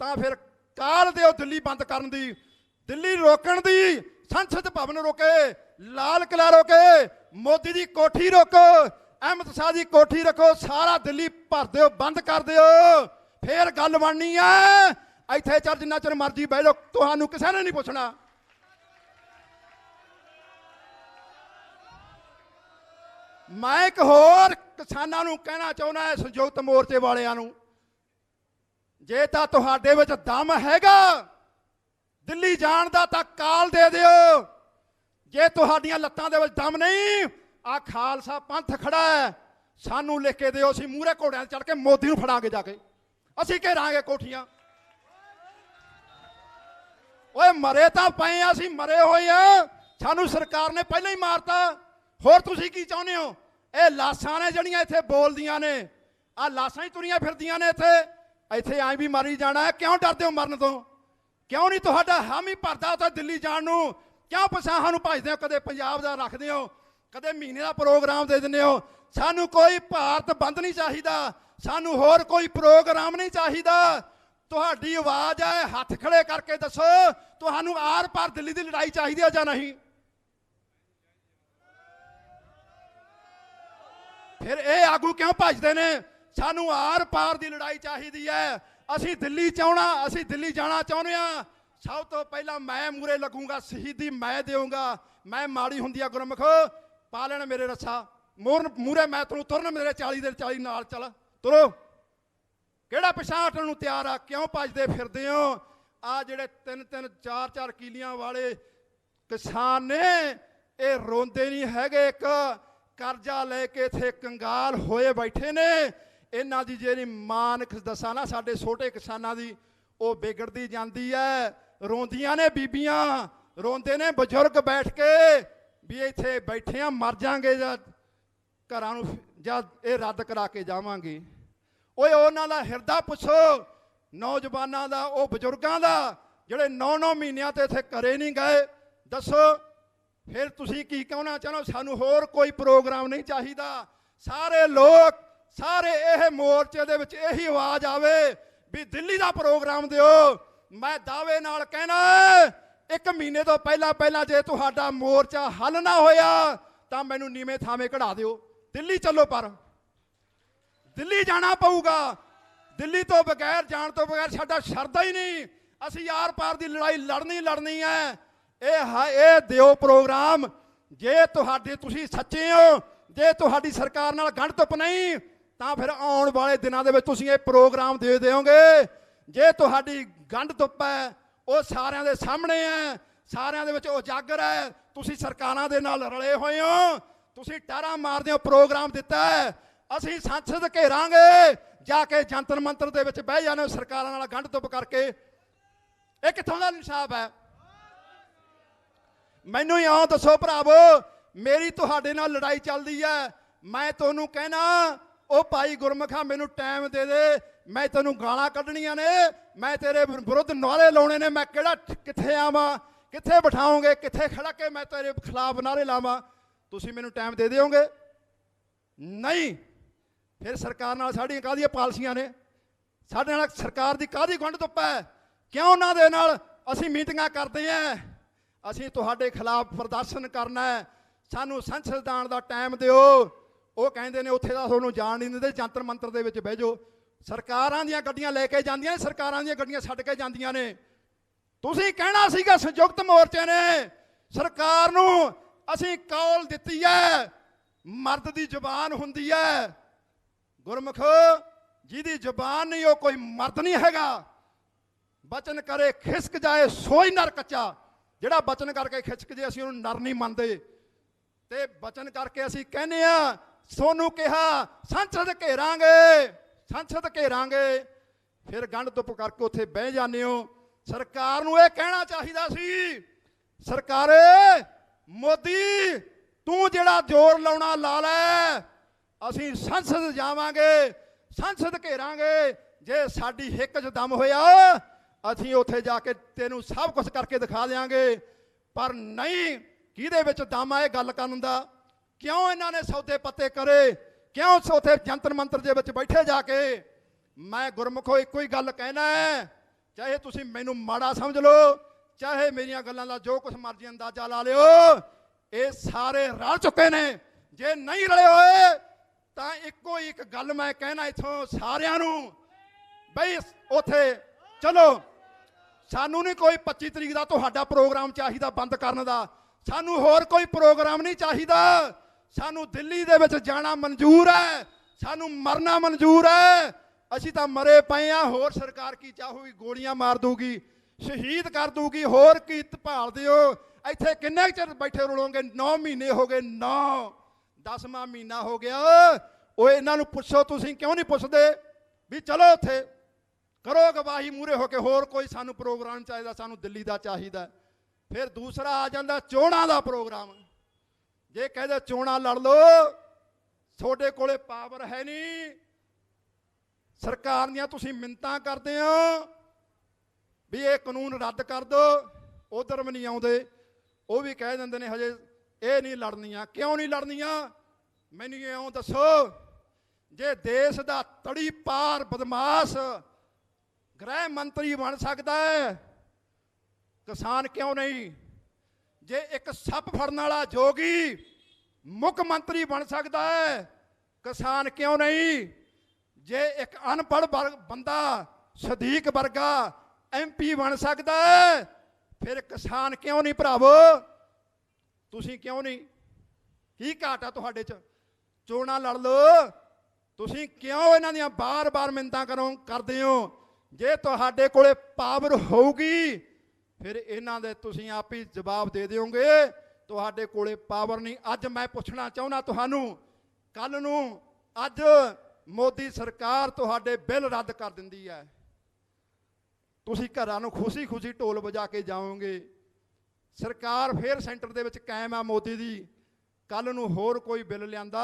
ਤਾਂ ਫਿਰ ਕਾਲ ਦਿਓ ਦਿੱਲੀ ਬੰਦ ਕਰਨ ਦੀ, ਦਿੱਲੀ ਰੋਕਣ ਦੀ, ਸੰਸਦ ਭਵਨ ਰੋਕੇ, ਲਾਲ ਕਿਲ੍ਹਾ ਰੋਕੇ, ਮੋਦੀ ਦੀ ਕੋਠੀ ਰੋਕੋ, ਅਹਿਮਦ ਸ਼ਾਹ ਦੀ ਕੋਠੀ ਰੱਖੋ, ਸਾਰਾ ਦਿੱਲੀ ਭਰ ਦਿਓ, ਬੰਦ ਕਰ ਦਿਓ, ਫੇਰ ਗੱਲ ਬਣਨੀ ਹੈ। ਇੱਥੇ ਚੱਲ ਜਿੰਨਾ ਚਿਰ ਮਰਜ਼ੀ ਬਹਿ ਜਾਓ, ਤੁਹਾਨੂੰ ਕਿਸੇ ਨੇ ਨਹੀਂ ਪੁੱਛਣਾ। ਮੈਂ ਇੱਕ ਹੋਰ ਕਿਸਾਨਾਂ ਨੂੰ ਕਹਿਣਾ ਚਾਹੁੰਦਾ ਹੈ, ਸੰਯੁਕਤ ਮੋਰਚੇ ਵਾਲਿਆਂ ਨੂੰ, ਜੇ ਤਾਂ ਤੁਹਾਡੇ ਵਿੱਚ ਦਮ ਹੈਗਾ ਦਿੱਲੀ ਜਾਣ ਦਾ ਤਾਂ ਕਾਲ ਦੇ ਦਿਓ। ਜੇ ਤੁਹਾਡੀਆਂ ਲੱਤਾਂ ਦੇ ਵਿੱਚ ਦਮ ਨਹੀਂ, ਆ ਖਾਲਸਾ ਪੰਥ ਖੜਾ ਹੈ, ਸਾਨੂੰ ਲਿਖ ਕੇ ਦਿਓ, ਅਸੀਂ ਮੂਹਰੇ ਘੋੜਿਆਂ ਚੜ੍ਹ ਕੇ ਮੋਦੀ ਨੂੰ ਫੜਾਂਗੇ, ਜਾ ਕੇ ਅਸੀਂ ਘੇਰਾਂਗੇ ਕੋਠੀਆਂ। ਓਏ ਮਰੇ ਤਾਂ ਪਏ ਆ, ਅਸੀਂ ਮਰੇ ਹੋਏ ਆ, ਸਾਨੂੰ ਸਰਕਾਰ ਨੇ ਪਹਿਲਾਂ ਹੀ ਮਾਰਤਾ। ਹੋਰ ਤੁਸੀਂ ਕੀ ਚਾਹੁੰਦੇ ਹੋ? ਇਹ ਲਾਸ਼ਾਂ ਨੇ ਜਿਹੜੀਆਂ ਇੱਥੇ ਬੋਲਦੀਆਂ ਨੇ, ਆਹ ਲਾਸ਼ਾਂ ਹੀ ਤੁਰੀਆਂ ਫਿਰਦੀਆਂ ਨੇ ਇੱਥੇ ਐਂ ਵੀ ਮਾਰੀ ਜਾਣਾ ਹੈ। ਕਿਉਂ ਡਰਦੇ ਹੋ ਮਰਨ ਤੋਂ? ਕਿਉਂ ਨਹੀਂ ਤੁਹਾਡਾ ਹਾਮੀ ਭਰਦਾ ਉੱਥੇ ਦਿੱਲੀ ਜਾਣ ਨੂੰ? ਕਿਉਂ ਪਸਾਹਾਂ ਨੂੰ ਭਜਦੇ ਹੋ? ਕਦੇ ਪੰਜਾਬ ਦਾ ਰੱਖਦੇ ਹੋ, ਕਦੇ ਮਹੀਨੇ ਦਾ ਪ੍ਰੋਗਰਾਮ ਦੇ ਦਿੰਦੇ ਹੋ। ਸਾਨੂੰ ਕੋਈ ਭਾਰਤ ਬੰਦ ਨਹੀਂ ਚਾਹੀਦਾ, ਸਾਨੂੰ ਹੋਰ ਕੋਈ ਪ੍ਰੋਗਰਾਮ ਨਹੀਂ ਚਾਹੀਦਾ। ਤੁਹਾਡੀ ਆਵਾਜ਼ ਹੈ, ਹੱਥ ਖੜੇ ਕਰਕੇ ਦੱਸੋ, ਤੁਹਾਨੂੰ ਆਰ ਪਾਰ ਦਿੱਲੀ ਦੀ ਲੜਾਈ ਚਾਹੀਦੀ ਹੈ ਜਾਂ ਨਹੀਂ? ਫਿਰ ਇਹ ਆਗੂ ਕਿਉਂ ਭੱਜਦੇ ਨੇ? ਸਾਨੂੰ ਆਰ ਪਾਰ ਦੀ ਲੜਾਈ ਚਾਹੀਦੀ ਹੈ, ਅਸੀਂ ਦਿੱਲੀ ਚਾਹਣਾ, ਅਸੀਂ ਦਿੱਲੀ ਜਾਣਾ ਚਾਹੁੰਦੇ ਹਾਂ। ਸਭ ਤੋਂ ਪਹਿਲਾਂ ਮੈਂ ਮੂਰੇ ਲੱਗੂੰਗਾ, ਸ਼ਹੀਦੀ ਮੈਂ ਦੇਵਾਂਗਾ। ਮੈਂ ਮਾੜੀ ਹੁੰਦੀ ਆ ਗੁਰਮੁਖੋ, ਪਾ ਲੈਣ ਮੇਰੇ ਰੱਸਾ ਮੂਰੇ, ਮੈਂ ਤੁਹਾਨੂੰ ਤੁਰਨ ਮੇਰੇ 40 ਦੇ 40 ਨਾਲ ਚੱਲ ਤੁਰੋ। ਕਿਹੜਾ ਪਿਛਾਂਹ ਹਟਣ ਨੂੰ ਤਿਆਰ ਆ? ਕਿਉਂ ਭੱਜਦੇ ਫਿਰਦੇ ਹੋ? ਆ ਜਿਹੜੇ 3-3 4-4 ਕਿੱਲਿਆਂ ਵਾਲੇ ਕਿਸਾਨ ਨੇ, ਇਹ ਰੋਂਦੇ ਨਹੀਂ ਹੈਗੇ। ਇੱਕ ਕਰਜ਼ਾ ਲੈ ਕੇ ਇੱਥੇ ਕੰਗਾਲ ਹੋਏ ਬੈਠੇ ਨੇ। ਇਹਨਾਂ ਦੀ ਜਿਹੜੀ ਮਾਨਕ ਦੱਸਾਂ ਨਾ, ਸਾਡੇ ਛੋਟੇ ਕਿਸਾਨਾਂ ਦੀ, ਉਹ ਵਿਗੜਦੀ ਜਾਂਦੀ ਹੈ। ਰੋਂਦੀਆਂ ਨੇ ਬੀਬੀਆਂ, ਰੋਂਦੇ ਨੇ ਬਜ਼ੁਰਗ ਬੈਠ ਕੇ ਵੀ ਇੱਥੇ ਬੈਠੇ ਆ, ਮਰ ਜਾਾਂਗੇ ਜਾਂ ਘਰਾਂ ਨੂੰ ਜਦ ਇਹ ਰੱਦ ਕਰਾ ਕੇ ਜਾਵਾਂਗੇ। ਓਏ ਉਹਨਾਂ ਦਾ ਹਿਰਦਾ ਪੁੱਛੋ, ਨੌਜਵਾਨਾਂ ਦਾ, ਉਹ ਬਜ਼ੁਰਗਾਂ ਦਾ, ਜਿਹੜੇ 9-9 ਮਹੀਨਿਆਂ ਤੇ ਇੱਥੇ ਘਰੇ ਨਹੀਂ ਗਏ। ਦੱਸੋ ਫਿਰ ਤੁਸੀਂ ਕੀ ਕਹਿਣਾ ਚਾਹੁੰਦੇ? ਸਾਨੂੰ ਹੋਰ ਕੋਈ ਪ੍ਰੋਗਰਾਮ ਨਹੀਂ ਚਾਹੀਦਾ। ਸਾਰੇ ਲੋਕ, ਸਾਰੇ ਇਹ ਮੋਰਚੇ ਦੇ ਵਿੱਚ ਇਹੀ ਆਵਾਜ਼ ਆਵੇ ਵੀ ਦਿੱਲੀ ਦਾ ਪ੍ਰੋਗਰਾਮ ਦਿਓ। ਮੈਂ ਦਾਅਵੇ ਨਾਲ ਕਹਿਣਾ, 1 ਮਹੀਨੇ ਤੋਂ ਪਹਿਲਾਂ ਜੇ ਤੁਹਾਡਾ ਮੋਰਚਾ ਹੱਲ ਨਾ ਹੋਇਆ ਤਾਂ ਮੈਨੂੰ ਨੀਵੇਂ ਥਾਵੇਂ ਕਢਾ ਦਿਓ। ਦਿੱਲੀ ਚੱਲੋ, ਪਰ ਦਿੱਲੀ ਜਾਣਾ ਪਊਗਾ। ਦਿੱਲੀ ਤੋਂ ਬਗੈਰ, ਜਾਣ ਤੋਂ ਬਗੈਰ ਸਾਡਾ ਸਰਦਾ ਹੀ ਨਹੀਂ। ਅਸੀਂ ਆਰ ਪਾਰ ਦੀ ਲੜਾਈ ਲੜਨੀ ਹੈ। ਇਹ ਦਿਓ ਪ੍ਰੋਗਰਾਮ। ਜੇ ਤੁਸੀਂ ਸੱਚੇ ਹੋ, ਜੇ ਤੁਹਾਡੀ ਸਰਕਾਰ ਨਾਲ ਗੰਢ ਧੁੱਪ ਨਹੀਂ, ਤਾਂ ਫਿਰ ਆਉਣ ਵਾਲੇ ਦਿਨਾਂ ਦੇ ਵਿੱਚ ਤੁਸੀਂ ਇਹ ਪ੍ਰੋਗਰਾਮ ਦੇ ਦਿਓਗੇ। ਜੇ ਤੁਹਾਡੀ ਗੰਢ ਧੁੱਪ ਹੈ, ਉਹ ਸਾਰਿਆਂ ਦੇ ਸਾਹਮਣੇ ਹੈ, ਸਾਰਿਆਂ ਦੇ ਵਿੱਚ ਉਜਾਗਰ ਹੈ। ਤੁਸੀਂ ਸਰਕਾਰਾਂ ਦੇ ਨਾਲ ਰਲੇ ਹੋਏ ਹੋ, ਤੁਸੀਂ ਟਾਰਾਂ ਮਾਰਦੇ ਹੋ। ਪ੍ਰੋਗਰਾਮ ਦਿੱਤਾ ਹੈ, ਅਸੀਂ ਸੰਸਦ ਘੇਰਾਂਗੇ, ਜਾ ਕੇ ਜੰਤਰ ਮੰਤਰ ਦੇ ਵਿੱਚ ਬਹਿ ਜਾਂਦੇ ਸਰਕਾਰਾਂ ਨਾਲ ਗੰਢ ਧੁੱਪ ਕਰਕੇ। ਇਹ ਕਿੱਥੋਂ ਦਾ ਇਨਸਾਫ ਹੈ? ਮੈਨੂੰ ਇਉਂ ਦੱਸੋ ਭਰਾਵੋ, ਮੇਰੀ ਤੁਹਾਡੇ ਨਾਲ ਲੜਾਈ ਚੱਲਦੀ ਹੈ। ਮੈਂ ਤੁਹਾਨੂੰ ਕਹਿਣਾ, ਉਹ ਭਾਈ ਗੁਰਮੁਖਾ ਮੈਨੂੰ ਟਾਈਮ ਦੇ ਦੇ, ਮੈਂ ਤੈਨੂੰ ਗਾਲਾਂ ਕੱਢਣੀਆਂ ਨੇ, ਮੈਂ ਤੇਰੇ ਵਿਰੁੱਧ ਨਾਅਰੇ ਲਾਉਣੇ ਨੇ, ਮੈਂ ਕਿਹੜਾ ਕਿੱਥੇ ਆਵਾਂ, ਕਿੱਥੇ ਬਿਠਾਓਗੇ, ਕਿੱਥੇ ਖੜਾ ਕੇ ਮੈਂ ਤੇਰੇ ਖਿਲਾਫ ਨਾਅਰੇ ਲਾਵਾਂ, ਤੁਸੀਂ ਮੈਨੂੰ ਟਾਈਮ ਦੇ ਦਿਓਗੇ? ਨਹੀਂ। ਫਿਰ ਸਰਕਾਰ ਨਾਲ ਸਾਡੀਆਂ ਕਾਹਦੀਆਂ ਪਾਲਸੀਆਂ ਨੇ, ਸਾਡੇ ਨਾਲ ਸਰਕਾਰ ਦੀ ਕਾਹਦੀ ਗੁੰਡ ਧੁੱਪ ਹੈ? ਕਿਉਂ ਉਹਨਾਂ ਦੇ ਨਾਲ ਅਸੀਂ ਮੀਟਿੰਗਾਂ ਕਰਦੇ ਹਾਂ? ਅਸੀਂ ਤੁਹਾਡੇ ਖਿਲਾਫ ਪ੍ਰਦਰਸ਼ਨ ਕਰਨਾ ਹੈ, ਸਾਨੂੰ ਸੰਸਦ ਆਉਣ ਦਾ ਟਾਈਮ ਦਿਓ। ਉਹ ਕਹਿੰਦੇ ਨੇ ਉੱਥੇ ਦਾ ਤੁਹਾਨੂੰ ਜਾਣ ਨਹੀਂ ਦਿੰਦੇ, ਜੰਤਰ ਮੰਤਰ ਦੇ ਵਿੱਚ ਬਹਿ ਜਾਓ। ਸਰਕਾਰਾਂ ਦੀਆਂ ਗੱਡੀਆਂ ਲੈ ਕੇ ਜਾਂਦੀਆਂ ਨੇ, ਸਰਕਾਰਾਂ ਦੀਆਂ ਗੱਡੀਆਂ ਛੱਡ ਕੇ ਜਾਂਦੀਆਂ ਨੇ। ਤੁਸੀਂ ਕਹਿਣਾ ਸੀਗਾ ਸੰਯੁਕਤ ਮੋਰਚੇ ਨੇ ਸਰਕਾਰ ਨੂੰ ਅਸੀਂ ਕੌਲ ਦਿੱਤੀ ਹੈ, ਮਰਦ ਦੀ ਜ਼ੁਬਾਨ ਹੁੰਦੀ ਹੈ। ਗੁਰਮੁਖ ਜਿਹਦੀ ਜ਼ੁਬਾਨ ਨਹੀਂ ਉਹ ਕੋਈ ਮਰਦ ਨਹੀਂ ਹੈਗਾ। ਬਚਨ ਕਰੇ ਖਿਸਕ ਜਾਏ ਸੋਈ ਨਰ ਕੱਚਾ। ਜਿਹੜਾ ਬਚਨ ਕਰਕੇ ਖਿਸਕ ਜੇ ਅਸੀਂ ਉਹਨੂੰ ਨਰ ਨਹੀਂ ਮੰਨਦੇ। ਤੇ ਬਚਨ ਕਰਕੇ ਅਸੀਂ ਕਹਿੰਦੇ ਆ, ਸੋਨੂੰ ਕਿਹਾ ਸੰਸਦ ਘੇਰਾਂਗੇ, ਸੰਸਦ ਘੇਰਾਂਗੇ, ਫਿਰ ਗੰਢ ਧੁੱਪ ਕਰਕੇ ਉੱਥੇ ਬਹਿ ਜਾਂਦੇ ਹੋ। ਸਰਕਾਰ ਨੂੰ ਇਹ ਕਹਿਣਾ ਚਾਹੀਦਾ ਸੀ, ਸਰਕਾਰੇ ਮੋਦੀ ਤੂੰ ਜਿਹੜਾ ਜ਼ੋਰ ਲਾਉਣਾ ਲਾ ਲੈ, ਅਸੀਂ ਸੰਸਦ ਜਾਵਾਂਗੇ, ਸੰਸਦ ਘੇਰਾਂਗੇ, ਜੇ ਸਾਡੀ ਹਿੱਕ 'ਚ ਦਮ ਹੋਇਆ ਅਸੀਂ ਉੱਥੇ ਜਾ ਕੇ ਤੈਨੂੰ ਸਭ ਕੁਝ ਕਰਕੇ ਦਿਖਾ ਦਿਆਂਗੇ। ਪਰ ਨਹੀਂ, ਕਿਹਦੇ ਵਿੱਚ ਦਮ ਆਏ ਗੱਲ ਕਰਨ ਦਾ? ਕਿਉਂ ਇਹਨਾਂ ਨੇ ਸੌਦੇ ਪੱਤੇ ਕਰੇ? ਕਿਉਂ ਉੱਥੇ ਜੰਤਰ ਮੰਤਰ ਦੇ ਵਿੱਚ ਬੈਠੇ ਜਾ ਕੇ? ਮੈਂ ਗੁਰਮੁਖੋ ਇੱਕੋ ਹੀ ਗੱਲ ਕਹਿਣਾ ਹੈ, ਚਾਹੇ ਤੁਸੀਂ ਮੈਨੂੰ ਮਾੜਾ ਸਮਝ ਲਓ, ਚਾਹੇ ਮੇਰੀਆਂ ਗੱਲਾਂ ਦਾ ਜੋ ਕੁਝ ਮਰਜ਼ੀ ਅੰਦਾਜ਼ਾ ਲਾ ਲਿਓ, ਇਹ ਸਾਰੇ ਰਲ ਚੁੱਕੇ ਨੇ। ਜੇ ਨਹੀਂ ਰਲੇ ਹੋਏ ਤਾਂ ਇੱਕੋ ਇੱਕ ਗੱਲ ਮੈਂ ਕਹਿਣਾ ਇੱਥੋਂ ਸਾਰਿਆਂ ਨੂੰ, ਬਈ ਉੱਥੇ ਚਲੋ। ਸਾਨੂੰ ਨਹੀਂ ਕੋਈ 25 ਤਰੀਕ ਦਾ ਤੁਹਾਡਾ ਪ੍ਰੋਗਰਾਮ ਚਾਹੀਦਾ ਬੰਦ ਕਰਨ ਦਾ, ਸਾਨੂੰ ਹੋਰ ਕੋਈ ਪ੍ਰੋਗਰਾਮ ਨਹੀਂ ਚਾਹੀਦਾ। ਸਾਨੂੰ ਦਿੱਲੀ ਦੇ ਵਿੱਚ ਜਾਣਾ ਮਨਜ਼ੂਰ ਹੈ, ਸਾਨੂੰ ਮਰਨਾ ਮਨਜ਼ੂਰ ਹੈ। ਅਸੀਂ ਤਾਂ ਮਰੇ ਪਏ ਆ, ਹੋਰ ਸਰਕਾਰ ਕੀ ਚਾਹੂਗੀ? ਗੋਲੀਆਂ ਮਾਰ ਦੂਗੀ, ਸ਼ਹੀਦ ਕਰ ਦੂਗੀ, ਹੋਰ ਕੀ ਭਾਲਦੇ ਹੋ? ਇੱਥੇ ਕਿੰਨੇ ਚਿਰ ਬੈਠੇ ਰੁਲੋਗੇ? 9 ਮਹੀਨੇ ਹੋ ਗਏ, 10ਵਾਂ ਮਹੀਨਾ ਹੋ ਗਿਆ। ਉਹ ਇਹਨਾਂ ਨੂੰ ਪੁੱਛੋ, ਤੁਸੀਂ ਕਿਉਂ ਨਹੀਂ ਪੁੱਛਦੇ ਵੀ ਚਲੋ ਉੱਥੇ ਕਰੋ ਗਵਾਹੀ ਮੂਹਰੇ ਹੋ ਕੇ, ਹੋਰ ਕੋਈ ਸਾਨੂੰ ਪ੍ਰੋਗਰਾਮ ਚਾਹੀਦਾ, ਸਾਨੂੰ ਦਿੱਲੀ ਦਾ ਚਾਹੀਦਾ। ਫਿਰ ਦੂਸਰਾ ਆ ਜਾਂਦਾ ਚੋਣਾਂ ਦਾ ਪ੍ਰੋਗਰਾਮ। ਜੇ ਕਹਿੰਦੇ ਚੋਣਾਂ ਲੜ ਲਓ, ਤੁਹਾਡੇ ਕੋਲੇ ਪਾਵਰ ਹੈ ਨਹੀਂ, ਸਰਕਾਰ ਦੀਆਂ ਤੁਸੀਂ ਮਿੰਨਤਾਂ ਕਰਦੇ ਹੋ ਵੀ ਇਹ ਕਾਨੂੰਨ ਰੱਦ ਕਰ ਦਿਓ, ਉਧਰ ਵੀ ਨਹੀਂ ਆਉਂਦੇ। ਉਹ ਵੀ ਕਹਿ ਦਿੰਦੇ ਨੇ ਹਜੇ ਇਹ ਨਹੀਂ ਲੜਨੀਆਂ। ਕਿਉਂ ਨਹੀਂ ਲੜਨੀਆਂ? ਮੈਨੂੰ ਇਉਂ ਦੱਸੋ, ਜੇ ਦੇਸ਼ ਦਾ ਤੜੀ ਪਾਰ ਬਦਮਾਸ਼ ਗ੍ਰਹਿ ਮੰਤਰੀ ਬਣ ਸਕਦਾ ਹੈ, ਕਿਸਾਨ ਕਿਉਂ ਨਹੀਂ? ਜੇ ਇੱਕ ਸੱਪ ਫੜਨ ਵਾਲਾ ਜੋਗੀ ਮੁੱਖ ਮੰਤਰੀ ਬਣ ਸਕਦਾ ਹੈ, ਕਿਸਾਨ ਕਿਉਂ ਨਹੀਂ? ਜੇ ਇੱਕ ਅਨਪੜ੍ਹ ਬੰਦਾ ਸਦੀਕ ਵਰਗਾ MP ਬਣ ਸਕਦਾ ਹੈ, ਫਿਰ ਕਿਸਾਨ ਕਿਉਂ ਨਹੀਂ ਭਰਾਵੋ? ਤੁਸੀਂ ਕਿਉਂ ਨਹੀਂ? ਕੀ ਘਾਟ ਆ ਤੁਹਾਡੇ 'ਚ? ਚੋਣਾਂ ਲੜ ਲਓ। ਤੁਸੀਂ ਕਿਉਂ ਇਹਨਾਂ ਦੀਆਂ ਬਾਰ-ਬਾਰ ਮਿੰਨਤਾਂ ਕਰਦੇ ਹੋ? ਜੇ ਤੁਹਾਡੇ ਕੋਲੇ ਪਾਵਰ ਹੋਊਗੀ ਫਿਰ ਇਹਨਾਂ ਦੇ ਤੁਸੀਂ ਆਪ ਹੀ ਜਵਾਬ ਦੇ ਦਿਓਗੇ। ਤੁਹਾਡੇ ਕੋਲੇ ਪਾਵਰ ਨਹੀਂ। ਅੱਜ ਮੈਂ ਪੁੱਛਣਾ ਚਾਹੁੰਦਾ ਤੁਹਾਨੂੰ, ਕੱਲ ਨੂੰ ਅੱਜ ਮੋਦੀ ਸਰਕਾਰ ਤੁਹਾਡੇ ਬਿੱਲ ਰੱਦ ਕਰ ਦਿੰਦੀ ਹੈ, ਤੁਸੀਂ ਘਰਾਂ ਨੂੰ ਖੁਸ਼ੀ-ਖੁਸ਼ੀ ਢੋਲ ਵਜਾ ਕੇ ਜਾਓਗੇ। ਸਰਕਾਰ ਫਿਰ ਸੈਂਟਰ ਦੇ ਵਿੱਚ ਕਾਇਮ ਆ ਮੋਦੀ ਦੀ। ਕੱਲ ਨੂੰ ਹੋਰ ਕੋਈ ਬਿੱਲ ਲਿਆਂਦਾ,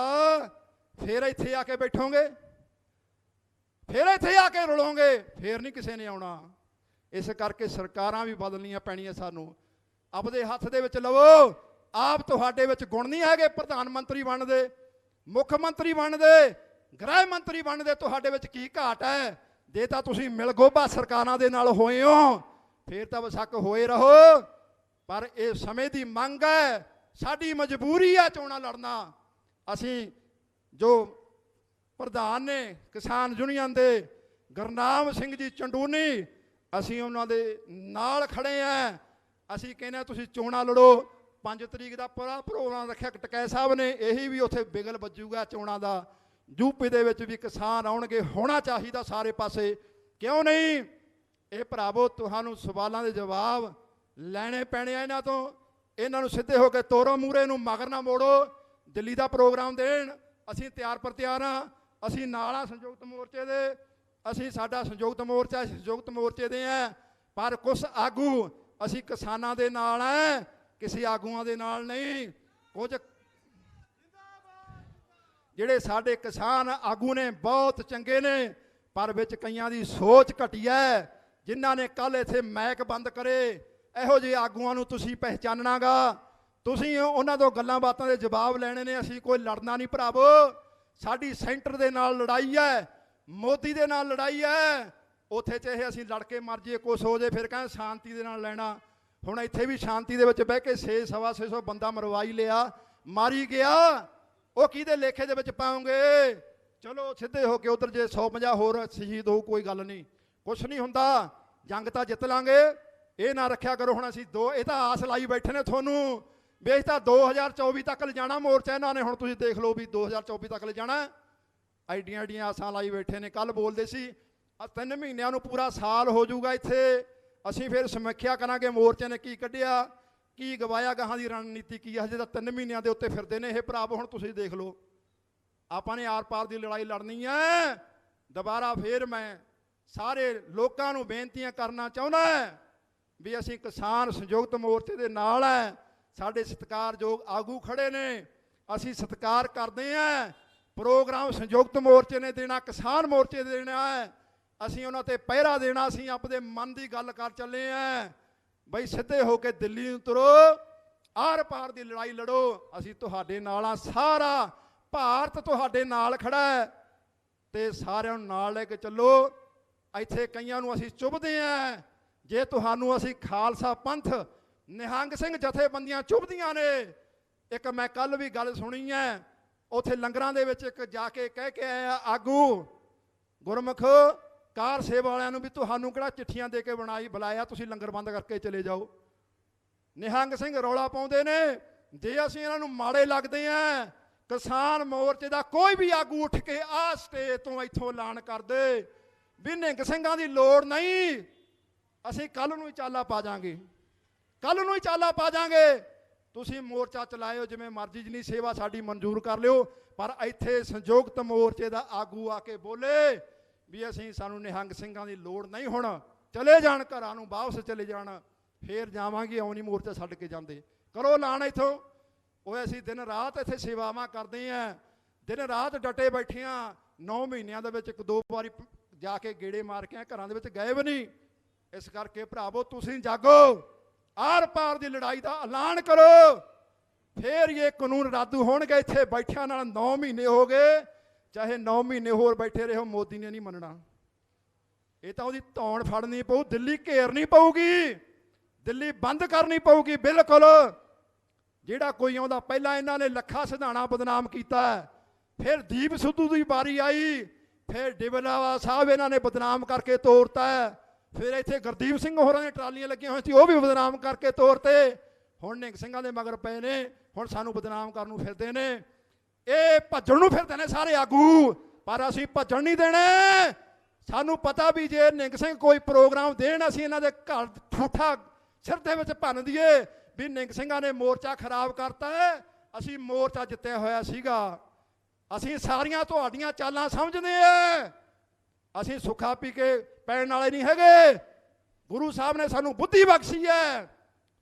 ਫਿਰ ਇੱਥੇ ਆ ਕੇ ਬੈਠੋਗੇ, ਫਿਰ ਇੱਥੇ ਆ ਕੇ ਰੁਲੋਗੇ, ਫਿਰ ਨਹੀਂ ਕਿਸੇ ਨੇ ਆਉਣਾ। ਇਸ ਕਰਕੇ ਸਰਕਾਰਾਂ ਵੀ ਬਦਲਣੀਆਂ ਪੈਣੀਆਂ ਸਾਨੂੰ। ਆਪਦੇ ਹੱਥ ਦੇ ਵਿੱਚ ਲਵੋ। ਆਪ ਤੁਹਾਡੇ ਵਿੱਚ ਗੁਣ ਨਹੀਂ ਹੈਗੇ ਪ੍ਰਧਾਨ ਮੰਤਰੀ ਬਣਨ ਦੇ, ਮੁੱਖ ਮੰਤਰੀ ਬਣਨ ਦੇ, ਗ੍ਰਹਿ ਮੰਤਰੀ ਬਣਨ ਦੇ। ਤੁਹਾਡੇ ਵਿੱਚ ਕੀ ਘਾਟ ਹੈ? ਜੇ ਤਾਂ ਤੁਸੀਂ ਮਿਲਗੋਭਾ ਸਰਕਾਰਾਂ ਦੇ ਨਾਲ ਹੋਏ ਹੋ ਫਿਰ ਤਾਂ ਬਸ਼ੱਕ ਹੋਏ ਰਹੋ, ਪਰ ਇਹ ਸਮੇਂ ਦੀ ਮੰਗ ਹੈ, ਸਾਡੀ ਮਜਬੂਰੀ ਹੈ ਚੋਣਾਂ ਲੜਨਾ। ਅਸੀਂ ਜੋ ਪ੍ਰਧਾਨ ਨੇ ਕਿਸਾਨ ਯੂਨੀਅਨ ਦੇ ਗੁਰਨਾਮ ਸਿੰਘ ਜੀ ਚੰਡੂਨੀ, ਅਸੀਂ ਉਹਨਾਂ ਦੇ ਨਾਲ ਖੜੇ ਹਾਂ। ਅਸੀਂ ਕਹਿੰਦੇ ਤੁਸੀਂ ਚੋਣਾਂ ਲੜੋ। 5 ਤਰੀਕ ਦਾ ਪੂਰਾ ਪ੍ਰੋਗਰਾਮ ਰੱਖਿਆ ਟਕੈ ਸਾਹਿਬ ਨੇ, ਇਹੀ ਵੀ ਉੱਥੇ ਬਿਗਲ ਵੱਜੂਗਾ ਚੋਣਾਂ ਦਾ। ਯੂਪੀ ਦੇ ਵਿੱਚ ਵੀ ਕਿਸਾਨ ਆਉਣਗੇ, ਹੋਣਾ ਚਾਹੀਦਾ ਸਾਰੇ ਪਾਸੇ, ਕਿਉਂ ਨਹੀਂ? ਇਹ ਭਰਾਵੋ ਤੁਹਾਨੂੰ ਸਵਾਲਾਂ ਦੇ ਜਵਾਬ ਲੈਣੇ ਪੈਣੇ ਆ ਇਹਨਾਂ ਤੋਂ। ਇਹਨਾਂ ਨੂੰ ਸਿੱਧੇ ਹੋ ਕੇ ਤੋਰੋ ਮੂਹਰੇ ਨੂੰ, ਮਗਰ ਨਾ ਮੋੜੋ। ਦਿੱਲੀ ਦਾ ਪ੍ਰੋਗਰਾਮ ਦੇਣ, ਅਸੀਂ ਤਿਆਰ ਪਰ ਤਿਆਰ ਹਾਂ। ਅਸੀਂ ਨਾਲ ਆ ਸੰਯੁਕਤ ਮੋਰਚੇ ਦੇ, ਅਸੀਂ ਸਾਡਾ ਸੰਯੁਕਤ ਮੋਰਚਾ ਸੰਯੁਕਤ ਮੋਰਚੇ ਦੇ ਆ, ਪਰ ਕੁਛ ਆਗੂ ਅਸੀਂ ਕਿਸਾਨਾਂ ਦੇ ਨਾਲ ਆ, ਕਿਸੇ ਆਗੂਆਂ ਦੇ ਨਾਲ ਨਹੀਂ। ਕੁਝ ਜਿਹੜੇ ਸਾਡੇ ਕਿਸਾਨ ਆਗੂ ਨੇ ਬਹੁਤ ਚੰਗੇ ਨੇ, ਪਰ ਵਿੱਚ ਕਈਆਂ ਦੀ ਸੋਚ ਘਟੀਆ ਜਿਨ੍ਹਾਂ ਨੇ ਕੱਲ ਇੱਥੇ ਮੈਕ ਬੰਦ ਕਰੇ। ਇਹੋ ਜਿਹੇ ਆਗੂਆਂ ਨੂੰ ਤੁਸੀਂ ਪਹਿਚਾਨਣਾਗਾ, ਤੁਸੀਂ ਉਹਨਾਂ ਤੋਂ ਗੱਲਾਂ ਬਾਤਾਂ ਦੇ ਜਵਾਬ ਲੈਣੇ ਨੇ। ਅਸੀਂ ਕੋਈ ਲੜਨਾ ਨਹੀਂ ਭਰਾਵੋ, ਸਾਡੀ ਸੈਂਟਰ ਦੇ ਨਾਲ ਲੜਾਈ ਹੈ, ਮੋਦੀ ਦੇ ਨਾਲ ਲੜਾਈ ਹੈ। ਉੱਥੇ ਚਾਹੇ ਅਸੀਂ ਲੜ ਕੇ ਮਰ ਜਾਈਏ, ਕੁਛ ਹੋ ਜਾਏ, ਫਿਰ ਕਹਿੰਦੇ ਸ਼ਾਂਤੀ ਦੇ ਨਾਲ ਲੈਣਾ। ਹੁਣ ਇੱਥੇ ਵੀ ਸ਼ਾਂਤੀ ਦੇ ਵਿੱਚ ਬਹਿ ਕੇ 600 ਬੰਦਾ ਮਰਵਾਈ ਲਿਆ, ਮਾਰੀ ਗਿਆ, ਉਹ ਕਿਹਦੇ ਲੇਖੇ ਦੇ ਵਿੱਚ ਪਾਉਂਗੇ? ਚਲੋ ਸਿੱਧੇ ਹੋ ਕੇ ਉਧਰ ਜੇ 150 ਹੋਰ ਸ਼ਹੀਦ ਹੋਊ ਕੋਈ ਗੱਲ ਨਹੀਂ, ਕੁਛ ਨਹੀਂ ਹੁੰਦਾ, ਜੰਗ ਤਾਂ ਜਿੱਤ ਲਾਂਗੇ। ਇਹ ਨਾ ਰੱਖਿਆ ਕਰੋ ਹੁਣ ਅਸੀਂ ਇਹ ਤਾਂ ਆਸ ਲਾਈ ਬੈਠੇ ਨੇ ਤੁਹਾਨੂੰ ਵੀ ਅਸੀਂ ਤਾਂ 2024 ਤੱਕ ਲਿਜਾਣਾ ਮੋਰਚਾ ਇਹਨਾਂ ਨੇ। ਹੁਣ ਤੁਸੀਂ ਦੇਖ ਲਓ ਵੀ 2024 ਤੱਕ ਲਿਜਾਣਾ, ਐਡੀਆਂ ਐਡੀਆਂ ਆਸਾਂ ਲਾਈ ਬੈਠੇ ਨੇ। ਕੱਲ ਬੋਲਦੇ ਸੀ 3 ਮਹੀਨਿਆਂ ਨੂੰ ਪੂਰਾ ਸਾਲ ਹੋ ਜਾਊਗਾ ਇੱਥੇ, ਅਸੀਂ ਫਿਰ ਸਮੀਖਿਆ ਕਰਾਂਗੇ ਮੋਰਚੇ ਨੇ ਕੀ ਕੱਢਿਆ, ਕੀ ਗਵਾਇਆ, ਗਾਹਾਂ ਦੀ ਰਣਨੀਤੀ ਕੀ ਹੈ। ਹਜੇ ਤਾਂ 3 ਮਹੀਨਿਆਂ ਦੇ ਉੱਤੇ ਫਿਰਦੇ ਨੇ ਇਹ ਭਰਾਵੋ। ਹੁਣ ਤੁਸੀਂ ਦੇਖ ਲਓ, ਆਪਾਂ ਨੇ ਆਰ ਪਾਰ ਦੀ ਲੜਾਈ ਲੜਨੀ ਹੈ। ਦੁਬਾਰਾ ਫੇਰ ਮੈਂ ਸਾਰੇ ਲੋਕਾਂ ਨੂੰ ਬੇਨਤੀਆਂ ਕਰਨਾ ਚਾਹੁੰਦਾ ਵੀ ਅਸੀਂ ਕਿਸਾਨ ਸੰਯੁਕਤ ਮੋਰਚੇ ਦੇ ਨਾਲ ਹੈ। ਸਾਡੇ ਸਤਿਕਾਰਯੋਗ ਆਗੂ ਖੜੇ ਨੇ, ਅਸੀਂ ਸਤਿਕਾਰ ਕਰਦੇ ਹਾਂ। ਪ੍ਰੋਗਰਾਮ ਸੰਯੁਕਤ ਮੋਰਚੇ ਨੇ ਦੇਣਾ, ਕਿਸਾਨ ਮੋਰਚੇ ਦੇ ਦੇਣਾ ਹੈ, ਅਸੀਂ ਉਹਨਾਂ ਤੇ ਪਹਿਰਾ ਦੇਣਾ। ਅਸੀਂ ਆਪਣੇ ਮਨ ਦੀ ਗੱਲ ਕਰ ਚੱਲੇ ਹਾਂ ਬਈ ਸਿੱਧੇ ਹੋ ਕੇ ਦਿੱਲੀ ਨੂੰ ਤੁਰੋ, ਆਰ ਪਾਰ ਦੀ ਲੜਾਈ ਲੜੋ, ਅਸੀਂ ਤੁਹਾਡੇ ਨਾਲ ਆ। ਸਾਰਾ ਭਾਰਤ ਤੁਹਾਡੇ ਨਾਲ ਖੜਾ ਹੈ ਤੇ ਸਾਰਿਆਂ ਨੂੰ ਨਾਲ ਲੈ ਕੇ ਚੱਲੋ। ਇੱਥੇ ਕਈਆਂ ਨੂੰ ਅਸੀਂ ਚੁੱਭਦੇ ਹਾਂ, ਜੇ ਤੁਹਾਨੂੰ ਅਸੀਂ ਖਾਲਸਾ ਪੰਥ ਨਿਹੰਗ ਸਿੰਘ ਜਥੇਬੰਦੀਆਂ ਚੁੱਭਦੀਆਂ ਨੇ। ਇੱਕ ਮੈਂ ਕੱਲ ਵੀ ਗੱਲ ਸੁਣੀ ਹੈ, ਉੱਥੇ ਲੰਗਰਾਂ ਦੇ ਵਿੱਚ ਇੱਕ ਜਾ ਕੇ ਕਹਿ ਕੇ ਆਇਆ ਆਗੂ ਗੁਰਮੁਖ ਕਾਰ ਸੇਵਾ ਵਾਲਿਆਂ ਨੂੰ ਵੀ ਤੁਹਾਨੂੰ ਕਿਹੜਾ ਚਿੱਠੀਆਂ ਦੇ ਕੇ ਬੁਲਾਇਆ, ਤੁਸੀਂ ਲੰਗਰ ਬੰਦ ਕਰਕੇ ਚਲੇ ਜਾਓ। ਨਿਹੰਗ ਸਿੰਘ ਰੌਲਾ ਪਾਉਂਦੇ ਨੇ, ਜੇ ਅਸੀਂ ਇਹਨਾਂ ਨੂੰ ਮਾੜੇ ਲੱਗਦੇ ਹਾਂ, ਕਿਸਾਨ ਮੋਰਚੇ ਦਾ ਕੋਈ ਵੀ ਆਗੂ ਉੱਠ ਕੇ ਆਹ ਸਟੇਜ ਤੋਂ ਇੱਥੋਂ ਐਲਾਨ ਕਰ ਦੇ ਵੀ ਨਿਹੰਗ ਸਿੰਘਾਂ ਦੀ ਲੋੜ ਨਹੀਂ, ਅਸੀਂ ਕੱਲ ਨੂੰ ਹੀ ਚਾਲਾ ਪਾ ਜਾਾਂਗੇ, ਕੱਲ ਨੂੰ ਹੀ ਚਾਲਾ ਪਾ ਜਾਾਂਗੇ। ਤੁਸੀਂ ਮੋਰਚਾ ਚਲਾਇਓ ਜਿਵੇਂ ਮਰਜ਼ੀ, ਜਿੰਨੀ ਸੇਵਾ ਸਾਡੀ ਮਨਜ਼ੂਰ ਕਰ ਲਿਓ, ਪਰ ਇੱਥੇ ਸੰਯੁਕਤ ਮੋਰਚੇ ਦਾ ਆਗੂ ਆ ਕੇ ਬੋਲੇ ਵੀ ਅਸੀਂ ਸਾਨੂੰ ਨਿਹੰਗ ਸਿੰਘਾਂ ਦੀ ਲੋੜ ਨਹੀਂ, ਹੁਣ ਚਲੇ ਜਾਣ ਘਰਾਂ ਨੂੰ, ਵਾਪਸ ਚਲੇ ਜਾਣ, ਫੇਰ ਜਾਵਾਂਗੇ। ਆਉਂ ਨਹੀਂ ਮੋਰਚਾ ਛੱਡ ਕੇ ਜਾਂਦੇ, ਕਰੋ ਐਲਾਨ ਇੱਥੋਂ। ਉਹ ਅਸੀਂ ਦਿਨ ਰਾਤ ਇੱਥੇ ਸੇਵਾਵਾਂ ਕਰਦੇ ਹਾਂ, ਦਿਨ ਰਾਤ ਡਟੇ ਬੈਠੇ ਹਾਂ। 9 ਮਹੀਨਿਆਂ ਦੇ ਵਿੱਚ 1-2 ਵਾਰੀ ਜਾ ਕੇ ਗੇੜੇ ਮਾਰ ਕੇ ਘਰਾਂ ਦੇ ਵਿੱਚ ਗਏ ਵੀ ਨਹੀਂ। ਇਸ ਕਰਕੇ ਭਰਾਵੋ ਤੁਸੀਂ ਜਾਗੋ, ਆਰ ਪਾਰ ਦੀ ਲੜਾਈ ਦਾ ਐਲਾਨ ਕਰੋ, ਫੇਰ ਇਹ ਕਾਨੂੰਨ ਰਾਦੂ ਹੋਣਗੇ। ਇੱਥੇ ਬੈਠਿਆਂ ਨਾਲ 9 ਮਹੀਨੇ ਹੋ ਗਏ, ਚਾਹੇ 9 ਮਹੀਨੇ ਹੋਰ ਬੈਠੇ ਰਹੋ, ਮੋਦੀ ਨੇ ਨਹੀਂ ਮੰਨਣਾ। ਇਹ ਤਾਂ ਉਹਦੀ ਧੌਣ ਫੜਨੀ ਪਊ, ਦਿੱਲੀ ਘੇਰਨੀ ਪਊਗੀ, ਦਿੱਲੀ ਬੰਦ ਕਰਨੀ ਪਊਗੀ ਬਿਲਕੁਲ। ਜਿਹੜਾ ਕੋਈ ਆਉਂਦਾ, ਪਹਿਲਾਂ ਇਹਨਾਂ ਨੇ ਲੱਖਾ ਸਿਧਾਣਾ ਬਦਨਾਮ ਕੀਤਾ, ਫਿਰ ਦੀਪ ਸਿੱਧੂ ਦੀ ਵਾਰੀ ਆਈ, ਫਿਰ ਡਿਬਲਾਵਾ ਸਾਹਿਬ ਇਹਨਾਂ ਨੇ ਬਦਨਾਮ ਕਰਕੇ ਤੋਰਤਾ, ਫਿਰ ਇੱਥੇ ਗੁਰਦੀਪ ਸਿੰਘ ਹੋਰਾਂ ਦੀਆਂ ਟਰਾਲੀਆਂ ਲੱਗੀਆਂ ਹੋਈਆਂ ਸੀ, ਉਹ ਵੀ ਬਦਨਾਮ ਕਰਕੇ ਤੋਰਤੇ। ਹੁਣ ਨਿਹੰਗ ਸਿੰਘਾਂ ਦੇ ਮਗਰ ਪਏ ਨੇ, ਹੁਣ ਸਾਨੂੰ ਬਦਨਾਮ ਕਰਨ ਨੂੰ ਫਿਰਦੇ ਨੇ। ਇਹ ਭੱਜਣ ਨੂੰ ਫਿਰਦੇ ਨੇ ਸਾਰੇ ਆਗੂ, ਪਰ ਅਸੀਂ ਭੱਜਣ ਨਹੀਂ ਦੇਣੇ। ਸਾਨੂੰ ਪਤਾ ਵੀ ਜੇ ਨਿਹੰਗ ਸਿੰਘ ਕੋਈ ਪ੍ਰੋਗਰਾਮ ਦੇਣ, ਅਸੀਂ ਇਹਨਾਂ ਦੇ ਘਰ ਠੂਠਾ ਸਿਰ ਦੇ ਵਿੱਚ ਭੰਨ ਦਈਏ ਵੀ ਨਿਹੰਗ ਸਿੰਘਾਂ ਨੇ ਮੋਰਚਾ ਖਰਾਬ ਕਰਤਾ ਹੈ। ਅਸੀਂ ਮੋਰਚਾ ਜਿੱਤਿਆ ਹੋਇਆ ਸੀਗਾ, ਅਸੀਂ ਸਾਰੀਆਂ ਤੁਹਾਡੀਆਂ ਚਾਲਾਂ ਸਮਝਦੇ ਹਾਂ, ਅਸੀਂ ਸੁੱਖਾ ਪੀ ਕੇ ਪੈਣ ਵਾਲੇ ਨਹੀਂ ਹੈਗੇ। ਗੁਰੂ ਸਾਹਿਬ ਨੇ ਸਾਨੂੰ ਬੁੱਧੀ ਬਖਸ਼ੀ ਹੈ,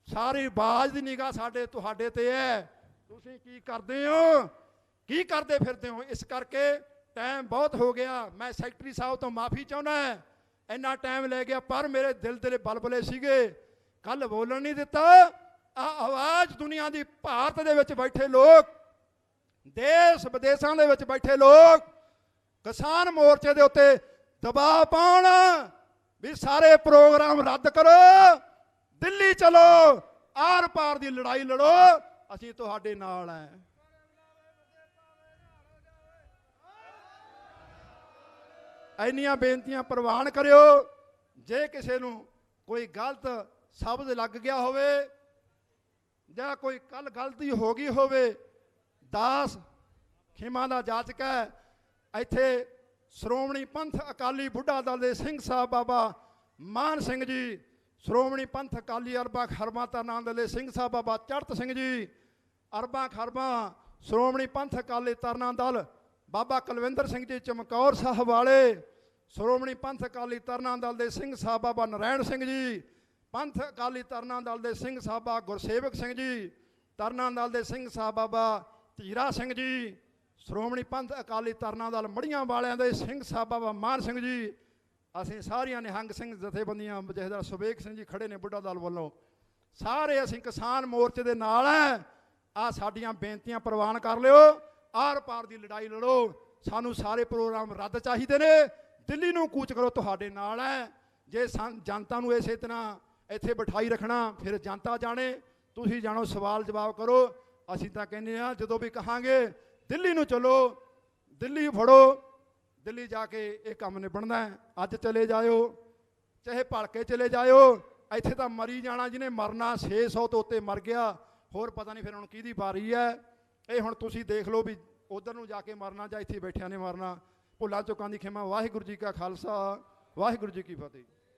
ਸਾਰੀ ਬਾਜ਼ ਦੀ ਨਿਗਾਹ ਸਾਡੇ ਤੁਹਾਡੇ ਤੇ ਹੈ। ਤੁਸੀਂ ਕੀ ਕਰਦੇ ਹੋ, ਕੀ ਕਰਦੇ ਫਿਰਦੇ ਹੋ? ਇਸ ਕਰਕੇ ਟਾਈਮ ਬਹੁਤ ਹੋ ਗਿਆ, ਮੈਂ ਸੈਕਟਰੀ ਸਾਹਿਬ ਤੋਂ ਮਾਫੀ ਚਾਹੁੰਦਾ, ਇੰਨਾ ਟਾਈਮ ਲੈ ਗਿਆ, ਪਰ ਮੇਰੇ ਦਿਲ ਦੇ ਬਲਬਲੇ ਸੀਗੇ, ਕੱਲ ਬੋਲਣ ਨਹੀਂ ਦਿੱਤਾ। ਆਵਾਜ਼ ਦੁਨੀਆ ਦੀ, ਭਾਰਤ ਦੇ ਵਿੱਚ ਬੈਠੇ ਲੋਕ, ਦੇਸ਼ ਵਿਦੇਸ਼ਾਂ ਦੇ ਵਿੱਚ ਬੈਠੇ ਲੋਕ ਕਿਸਾਨ ਮੋਰਚੇ ਦੇ ਉੱਤੇ ਦਬਾਅ ਪਾਉਣ ਵੀ ਸਾਰੇ ਪ੍ਰੋਗਰਾਮ ਰੱਦ ਕਰੋ, ਦਿੱਲੀ ਚਲੋ, ਆਰ ਪਾਰ ਦੀ ਲੜਾਈ ਲੜੋ, ਅਸੀਂ ਤੁਹਾਡੇ ਨਾਲ ਹੈ। ਇੰਨੀਆਂ ਬੇਨਤੀਆਂ ਪ੍ਰਵਾਨ ਕਰਿਓ। ਜੇ ਕਿਸੇ ਨੂੰ ਕੋਈ ਗਲਤ ਸ਼ਬਦ ਲੱਗ ਗਿਆ ਹੋਵੇ ਜਾਂ ਕੋਈ ਕੱਲ ਗਲਤੀ ਹੋ ਗਈ ਹੋਵੇ, ਦਾਸ ਖਿਮਾ ਦਾ ਜਾਚਕ ਹੈ। ਇੱਥੇ ਸ਼੍ਰੋਮਣੀ ਪੰਥ ਅਕਾਲੀ ਬੁੱਢਾ ਦਲ ਦੇ ਸਿੰਘ ਸਾਹਿਬ ਬਾਬਾ ਮਾਨ ਸਿੰਘ ਜੀ, ਸ਼੍ਰੋਮਣੀ ਪੰਥ ਅਕਾਲੀ ਅਰਬਾਂ ਖਰਮਾਂ ਤਰਨਾਮ ਦਲ ਦੇ ਸਿੰਘ ਸਾਹਿਬ ਬਾਬਾ ਚੜ੍ਹਤ ਸਿੰਘ ਜੀ, ਅਰਬਾਂ ਖਰਮਾਂ ਸ਼੍ਰੋਮਣੀ ਪੰਥ ਅਕਾਲੀ ਤਰਨਾਮ ਦਲ ਬਾਬਾ ਕੁਲਵਿੰਦਰ ਸਿੰਘ ਜੀ ਚਮਕੌਰ ਸਾਹਿਬ ਵਾਲੇ, ਸ਼੍ਰੋਮਣੀ ਪੰਥ ਅਕਾਲੀ ਤਰਨਾਮ ਦਲ ਦੇ ਸਿੰਘ ਸਾਹਿਬ ਬਾਬਾ ਨਰੈਣ ਸਿੰਘ ਜੀ, ਪੰਥ ਅਕਾਲੀ ਤਰਨਾਮ ਦਲ ਦੇ ਸਿੰਘ ਸਾਹਿਬਾ ਗੁਰਸੇਵਕ ਸਿੰਘ ਜੀ, ਤਰਨਾਮ ਦਲ ਦੇ ਸਿੰਘ ਸਾਹਿਬ ਬਾਬਾ ਧੀਰਾ ਸਿੰਘ ਜੀ, ਸ਼੍ਰੋਮਣੀ ਪੰਥ ਅਕਾਲੀ ਤਰਨਾ ਦਲ ਮੜੀਆਂ ਵਾਲਿਆਂ ਦੇ ਸਿੰਘ ਸਾਹਿਬ ਬਾਬਾ ਮਾਨ ਸਿੰਘ ਜੀ, ਅਸੀਂ ਸਾਰੀਆਂ ਨਿਹੰਗ ਸਿੰਘ ਜਥੇਬੰਦੀਆਂ, ਜਥੇਦਾਰ ਸੁਬੇਗ ਸਿੰਘ ਜੀ ਖੜੇ ਨੇ ਬੁੱਢਾ ਦਲ ਵੱਲੋਂ, ਸਾਰੇ ਅਸੀਂ ਕਿਸਾਨ ਮੋਰਚੇ ਦੇ ਨਾਲ ਹੈ। ਆ ਸਾਡੀਆਂ ਬੇਨਤੀਆਂ ਪ੍ਰਵਾਨ ਕਰ ਲਿਓ, ਆਰ ਪਾਰ ਦੀ ਲੜਾਈ ਲੜੋ। ਸਾਨੂੰ ਸਾਰੇ ਪ੍ਰੋਗਰਾਮ ਰੱਦ ਚਾਹੀਦੇ ਨੇ, ਦਿੱਲੀ ਨੂੰ ਕੂਚ ਕਰੋ, ਤੁਹਾਡੇ ਨਾਲ ਹੈ। ਜੇ ਜਨਤਾ ਨੂੰ ਇਸੇ ਤਰ੍ਹਾਂ ਇੱਥੇ ਬਿਠਾਈ ਰੱਖਣਾ, ਫਿਰ ਜਨਤਾ ਜਾਣੇ, ਤੁਸੀਂ ਜਾਣੋ, ਸਵਾਲ ਜਵਾਬ ਕਰੋ। ਅਸੀਂ ਤਾਂ ਕਹਿੰਦੇ ਹਾਂ ਜਦੋਂ ਵੀ ਕਹਾਂਗੇ ਦਿੱਲੀ ਨੂੰ ਚਲੋ, ਦਿੱਲੀ ਫੜੋ, ਦਿੱਲੀ ਜਾ ਕੇ ਇਹ ਕੰਮ ਨਿਬੜਨਾ ਹੈ। ਅੱਜ ਚਲੇ ਜਾਇਓ, ਚਾਹੇ ਭਲਕੇ ਚਲੇ ਜਾਇਓ, ਇੱਥੇ ਤਾਂ ਮਰੀ ਜਾਣਾ, ਜਿਹਨੇ ਮਰਨਾ 600 ਤੋਂ ਉੱਤੇ ਮਰ ਗਿਆ, ਹੋਰ ਪਤਾ ਨਹੀਂ ਫਿਰ ਹੁਣ ਕਿਹਦੀ ਵਾਰੀ ਹੈ। ਇਹ ਹੁਣ ਤੁਸੀਂ ਦੇਖ ਲਓ ਵੀ ਉਧਰ ਨੂੰ ਜਾ ਕੇ ਮਰਨਾ ਜਾਂ ਇੱਥੇ ਬੈਠਿਆਂ ਨੇ ਮਰਨਾ। ਭੁੱਲਾਂ ਚੁੱਕਾਂ ਦੀ ਖਿਮਾ। ਵਾਹਿਗੁਰੂ ਜੀ ਕਾ ਖਾਲਸਾ, ਵਾਹਿਗੁਰੂ ਜੀ ਕੀ ਫਤਿਹ।